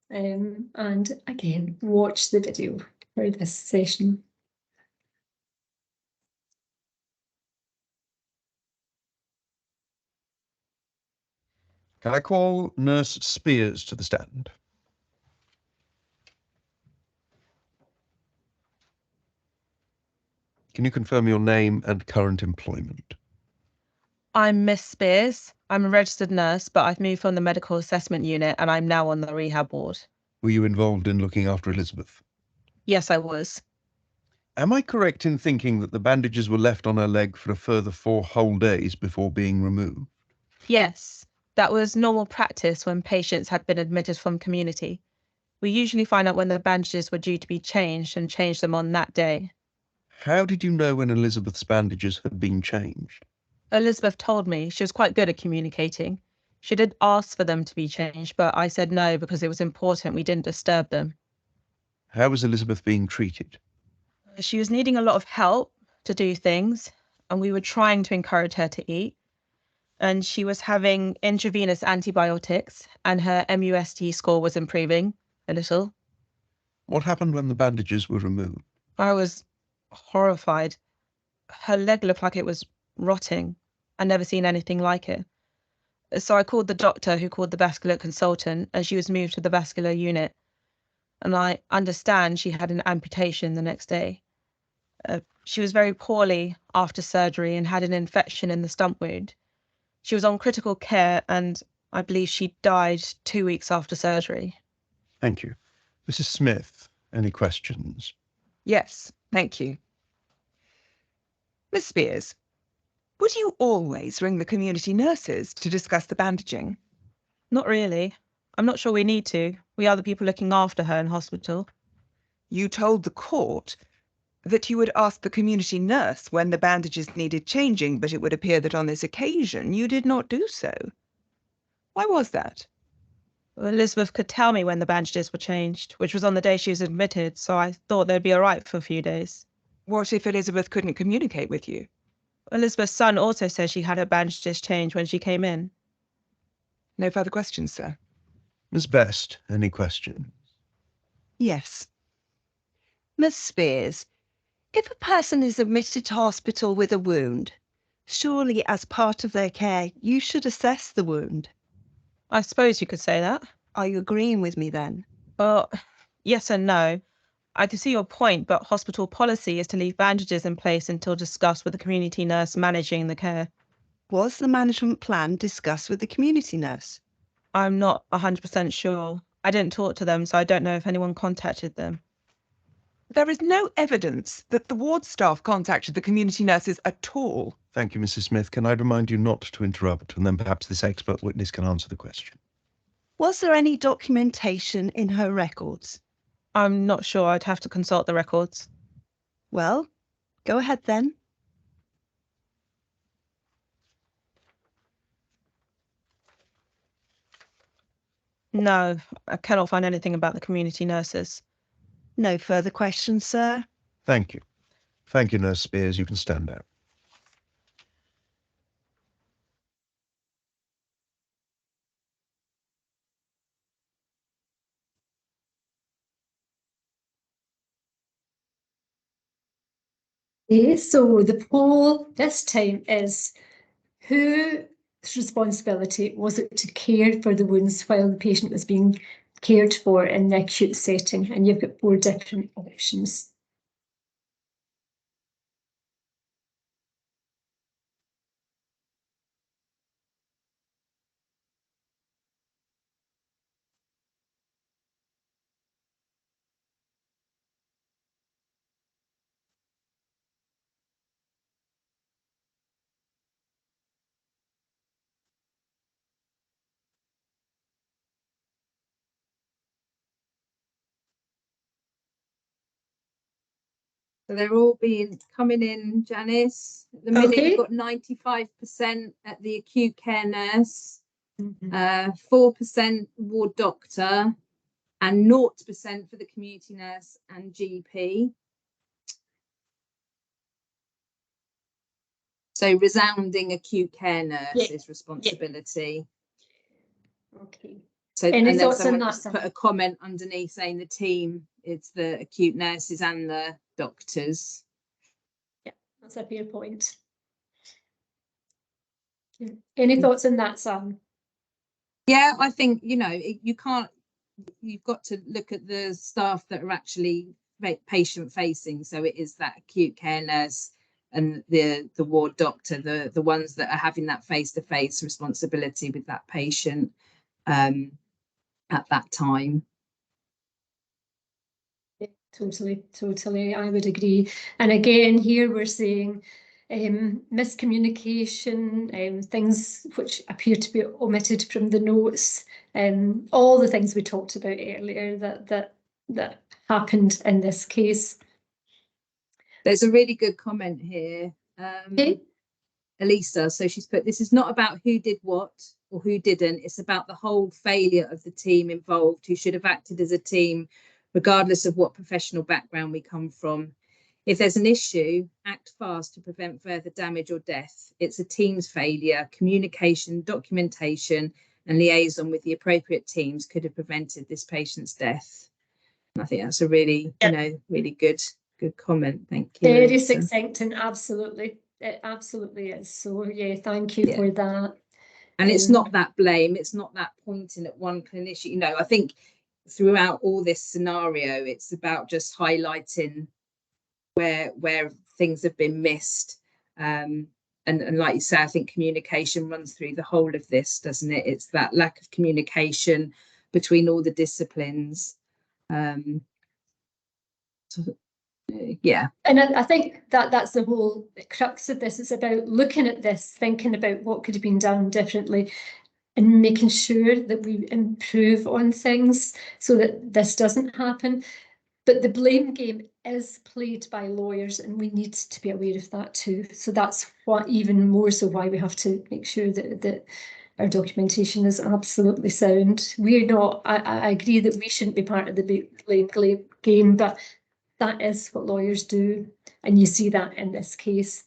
And again, watch the video for this session. Can I call Nurse Spears to the stand? Can you confirm your name and current employment? I'm Miss Spears. I'm a registered nurse, but I've moved from the medical assessment unit and I'm now on the rehab ward. Were you involved in looking after Elizabeth? Yes, I was. Am I correct in thinking that the bandages were left on her leg for a further 4 whole days before being removed? Yes, that was normal practice when patients had been admitted from community. We usually find out when the bandages were due to be changed and change them on that day. How did you know when Elizabeth's bandages had been changed? Elizabeth told me. She was quite good at communicating. She did ask for them to be changed, but I said no because it was important we didn't disturb them. How was Elizabeth being treated? She was needing a lot of help to do things, and we were trying to encourage her to eat. And she was having intravenous antibiotics, and her MUST score was improving a little. What happened when the bandages were removed? I was horrified. Her leg looked like it was rotting. I'd never seen anything like it. So I called the doctor, who called the vascular consultant, and she was moved to the vascular unit. And I understand she had an amputation the next day. She was very poorly after surgery and had an infection in the stump wound. She was on critical care, and I believe she died 2 weeks after surgery. Thank you. Mrs. Smith, any questions? Yes, thank you. Miss Spears, would you always ring the community nurses to discuss the bandaging? Not really. I'm not sure we need to. We are the people looking after her in hospital. You told the court that you would ask the community nurse when the bandages needed changing, but it would appear that on this occasion you did not do so. Why was that? Well, Elizabeth could tell me when the bandages were changed, which was on the day she was admitted, so I thought they'd be all right for a few days. What if Elizabeth couldn't communicate with you? Elizabeth's son also says she had her bandages changed when she came in. No further questions, sir. Ms. Best, any questions? Yes. Miss Spears, if a person is admitted to hospital with a wound, surely as part of their care, you should assess the wound. I suppose you could say that. Are you agreeing with me then? Well, yes and no. I can see your point, but hospital policy is to leave bandages in place until discussed with the community nurse managing the care. Was the management plan discussed with the community nurse? I'm not 100% sure. I didn't talk to them, so I don't know if anyone contacted them. There is no evidence that the ward staff contacted the community nurses at all. Thank you, Mrs. Smith. Can I remind you not to interrupt, and then perhaps this expert witness can answer the question. Was there any documentation in her records? I'm not sure. I'd have to consult the records. Well, go ahead then. No, I cannot find anything about the community nurses. No further questions, sir. Thank you. Thank you, Nurse Spears. You can stand down. Okay, so the poll this time is, whose responsibility was it to care for the wounds while the patient was being cared for in the acute setting? And you've got 4 different options. So they're all coming in, Janice. At the minute, Okay. we've got 95% at the acute care nurse, Mhm. 4% ward doctor, and 0% for the community nurse and GP. So resounding acute care nurse's responsibility. Okay. So Any and then thoughts on someone that, just put a comment underneath saying the team, it's the acute nurses and the doctors. Yeah, that's a fair point. Any thoughts on that, Sam? Yeah, I think, you know, you can't, you've got to look at the staff that are actually patient facing. So it is that acute care nurse and the ward doctor, the ones that are having that face-to-face responsibility with that patient at that time. Yeah, totally, I would agree. And again, here we're saying miscommunication, things which appear to be omitted from the notes, all the things we talked about earlier that happened in this case. There's a really good comment here. Elisa, so she's put, this is not about who did what or who didn't, it's about the whole failure of the team involved, who should have acted as a team regardless of what professional background we come from. If there's an issue, act fast to prevent further damage or death. It's a team's failure. Communication, documentation and liaison with the appropriate teams could have prevented this patient's death. And I think that's a really, you know, really good comment. Thank you. Very succinct, and absolutely, it absolutely is. So yeah, thank you for that. And it's not that blame, it's not that pointing at one clinician. You know, I think throughout all this scenario, it's about just highlighting where things have been missed. And like you say, I think communication runs through the whole of this, doesn't it? It's that lack of communication between all the disciplines. Yeah. And I think that's the whole crux of this. It's about looking at this, thinking about what could have been done differently and making sure that we improve on things so that this doesn't happen. But the blame game is played by lawyers, and we need to be aware of that too. So that's what, even more so, why we have to make sure that our documentation is absolutely sound. We're not, I agree that we shouldn't be part of the blame game, but that is what lawyers do, and you see that in this case.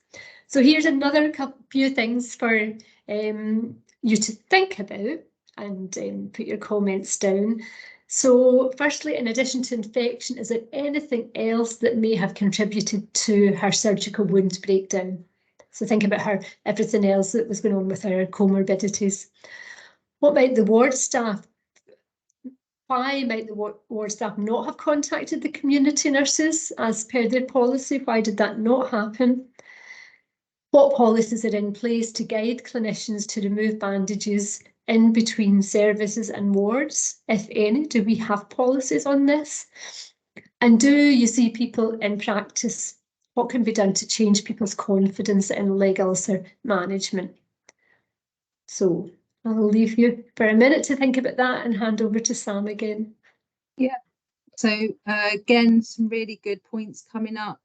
So here's another few things for you to think about and put your comments down. So firstly, in addition to infection, is there anything else that may have contributed to her surgical wound breakdown? So think about everything else that was going on with her comorbidities. What might the ward staff, why might the ward staff not have contacted the community nurses as per their policy? Why did that not happen? What policies are in place to guide clinicians to remove bandages in between services and wards, if any? Do we have policies on this? And do you see people in practice? What can be done to change people's confidence in leg ulcer management? So I'll leave you for a minute to think about that and hand over to Sam again. Yeah, so again, some really good points coming up.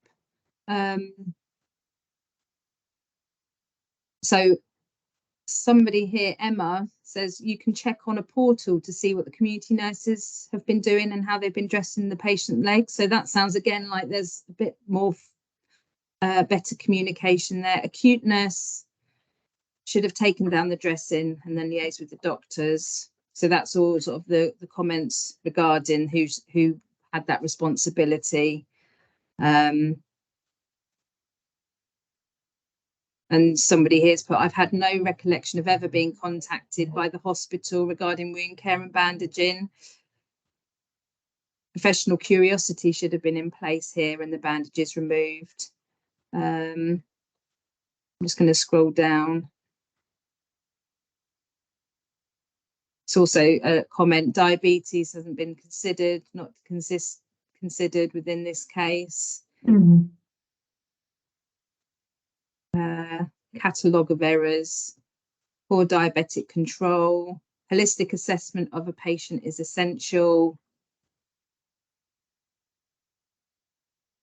So somebody here, Emma, says you can check on a portal to see what the community nurses have been doing and how they've been dressing the patient legs. So that sounds again like there's a bit more better communication there. Acute nurse should have taken down the dressing and then liaised with the doctors. So that's all sort of the comments regarding who had that responsibility. And somebody here's put, I've had no recollection of ever being contacted by the hospital regarding wound care and bandaging. Professional curiosity should have been in place here and the bandages removed. I'm just going to scroll down. It's also a comment, diabetes hasn't been considered, not considered within this case. Catalogue of errors, poor diabetic control, holistic assessment of a patient is essential.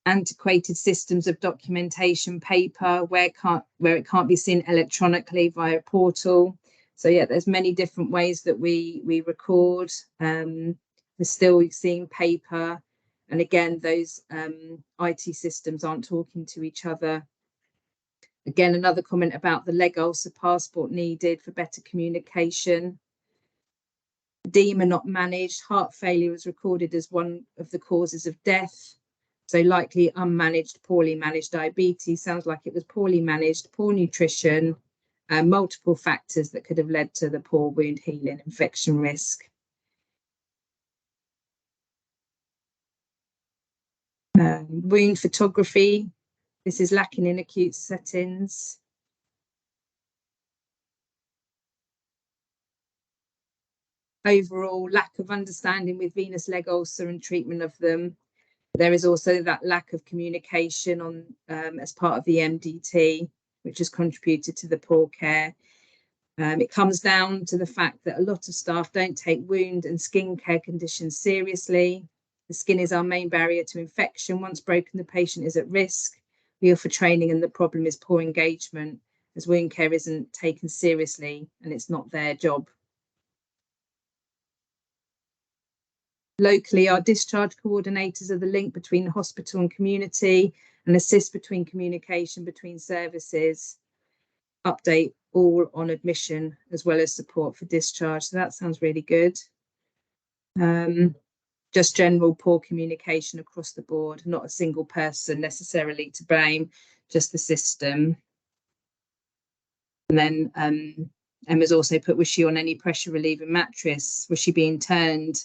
Antiquated systems of documentation paper where it can't be seen electronically via portal. So yeah, there's many different ways that we record. We're still seeing paper, and again, those IT systems aren't talking to each other. Again, another comment about the leg ulcer passport needed for better communication. Edema not managed. Heart failure was recorded as one of the causes of death. So likely unmanaged, poorly managed diabetes. Sounds like it was poorly managed, poor nutrition, multiple factors that could have led to the poor wound healing, infection risk. Wound photography. This is lacking in acute settings. Overall, lack of understanding with venous leg ulcer and treatment of them. There is also that lack of communication on as part of the MDT, which has contributed to the poor care. It comes down to the fact that a lot of staff don't take wound and skin care conditions seriously. The skin is our main barrier to infection. Once broken, the patient is at risk. We offer training and the problem is poor engagement, as wound care isn't taken seriously and it's not their job. Locally, our discharge coordinators are the link between hospital and community and assist between communication between services. Update all on admission as well as support for discharge. So that sounds really good. Just general poor communication across the board, not a single person necessarily to blame, just the system. And then Emma's also put, was she on any pressure relieving mattress? Was she being turned?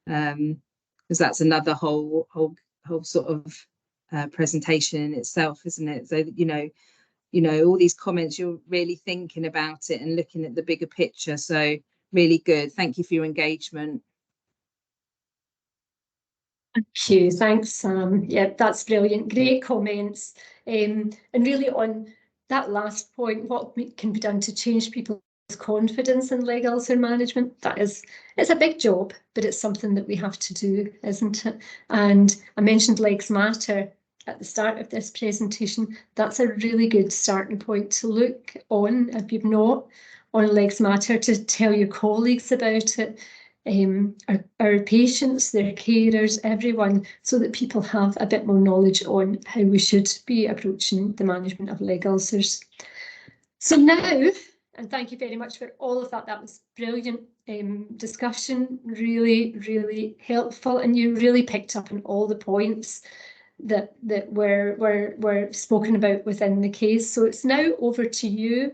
Because that's another whole sort of presentation in itself, isn't it? So you know all these comments, you're really thinking about it and looking at the bigger picture. So really good. Thank you for your engagement. Thank you. Thanks, Sam. Yeah, that's brilliant. Great comments. And really on that last point, what can be done to change people's confidence in leg ulcer management? It's a big job, but it's something that we have to do, isn't it? And I mentioned Legs Matter at the start of this presentation. That's a really good starting point to look on, if you've not, on Legs Matter, to tell your colleagues about it. Our patients, their carers, everyone, so that people have a bit more knowledge on how we should be approaching the management of leg ulcers. So now, and thank you very much for all of that. That was brilliant discussion, really, really helpful, and you really picked up on all the points that were spoken about within the case. So it's now over to you.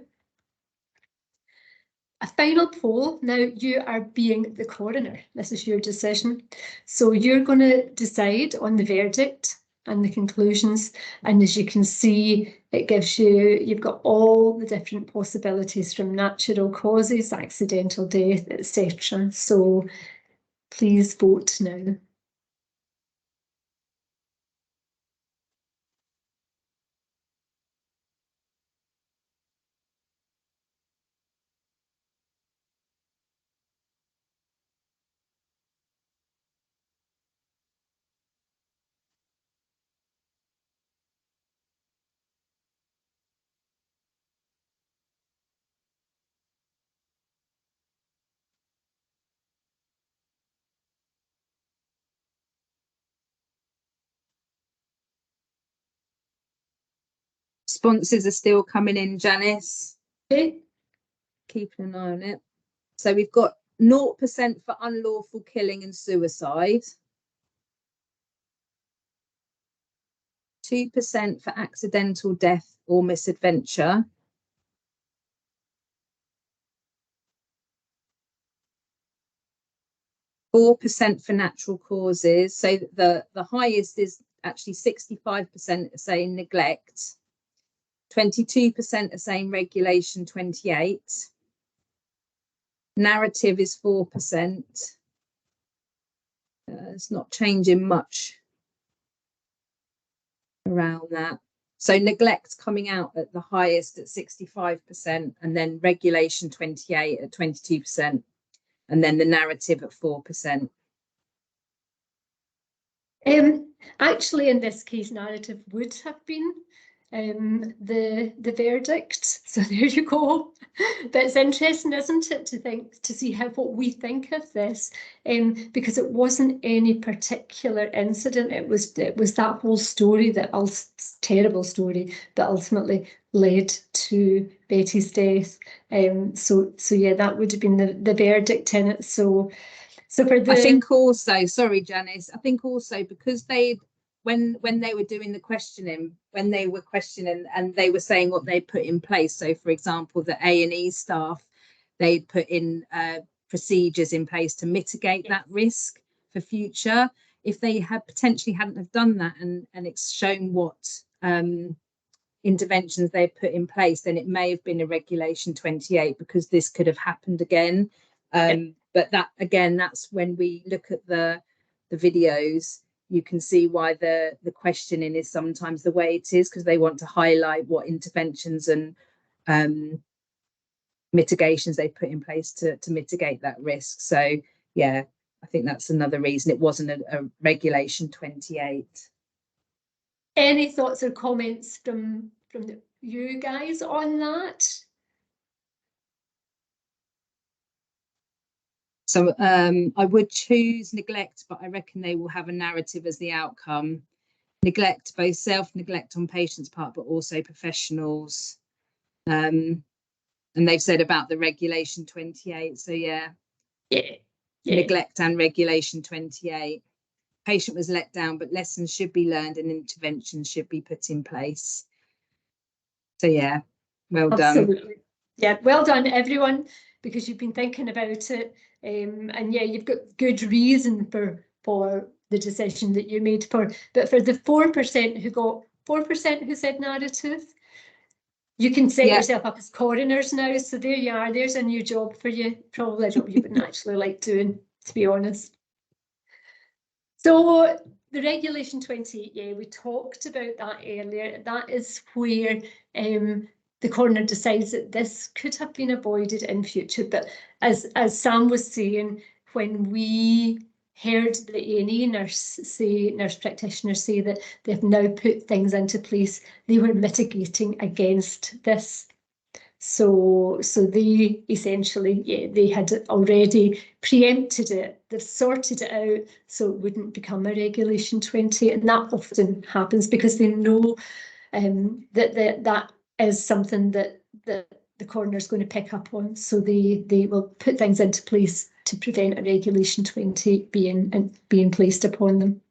A final poll. Now you are being the coroner. This is your decision. So you're going to decide on the verdict and the conclusions. And as you can see, it gives you've got all the different possibilities from natural causes, accidental death, etc. So please vote now. Responses are still coming in, Janice. Okay. Keeping an eye on it. So we've got 0% for unlawful killing and suicide, 2% for accidental death or misadventure, 4% for natural causes. So the highest is actually 65% are saying neglect, 22% are saying regulation 28, narrative is 4%. It's not changing much around that. So neglect coming out at the highest at 65%, and then regulation 28 at 22%, and then the narrative at 4%. Actually, in this case, narrative would have been the verdict. So there you go. But it's interesting, isn't it, to see what we think of this, because it wasn't any particular incident. It was that whole story, that terrible story, that ultimately led to Betty's death. So yeah, that would have been the verdict in it. So for the, I think also, sorry, Janice, I think also because when they were doing the questioning, when they were questioning and they were saying what they put in place. So, for example, the A&E staff, they'd put in procedures in place to mitigate that risk for future. If they had potentially hadn't have done that and it's shown what interventions they put in place, then it may have been a regulation 28 because this could have happened again. But that again, that's when we look at the videos, you can see why the questioning is sometimes the way it is, because they want to highlight what interventions and mitigations they put in place to mitigate that risk. So yeah, I think that's another reason it wasn't a regulation 28. any thoughts or comments from you guys on that? So I would choose neglect, but I reckon they will have a narrative as the outcome. Neglect, both self-neglect on patients' part, but also professionals. And they've said about the regulation 28. So yeah. Neglect and regulation 28. Patient was let down, but lessons should be learned and interventions should be put in place. So yeah, well done. Yeah, well done everyone, because you've been thinking about it, and yeah, you've got good reason for the decision that you made. But for the 4% who got 4% who said narrative, you can set yourself up as coroners now. So there you are. There's a new job for you. Probably a job you wouldn't actually like doing, to be honest. So the regulation 28, yeah, we talked about that earlier. That is where the coroner decides that this could have been avoided in future. But as Sam was saying, when we heard the A&E nurse practitioners say that they've now put things into place, they were mitigating against this. So they essentially, yeah, they had already preempted it. They've sorted it out so it wouldn't become a regulation 20, and that often happens because they know that is something that the coroner's going to pick up on. So they will put things into place to prevent a regulation 20 being placed upon them.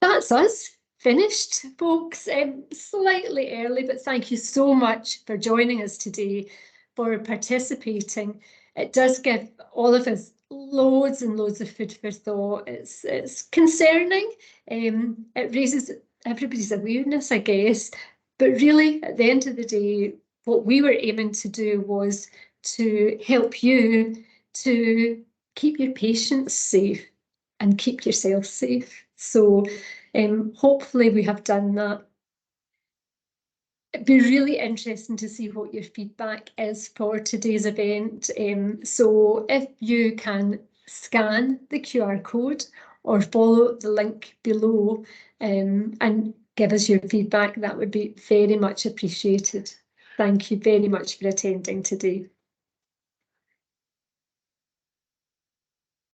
That's us. Finished, folks. Slightly early, but thank you so much for joining us today, for participating. It does give all of us loads and loads of food for thought. It's concerning. It raises everybody's awareness, I guess. But really, at the end of the day, what we were aiming to do was to help you to keep your patients safe and keep yourself safe. So hopefully we have done that. It'd be really interesting to see what your feedback is for today's event. So if you can scan the QR code or follow the link below and give us your feedback, that would be very much appreciated. Thank you very much for attending today.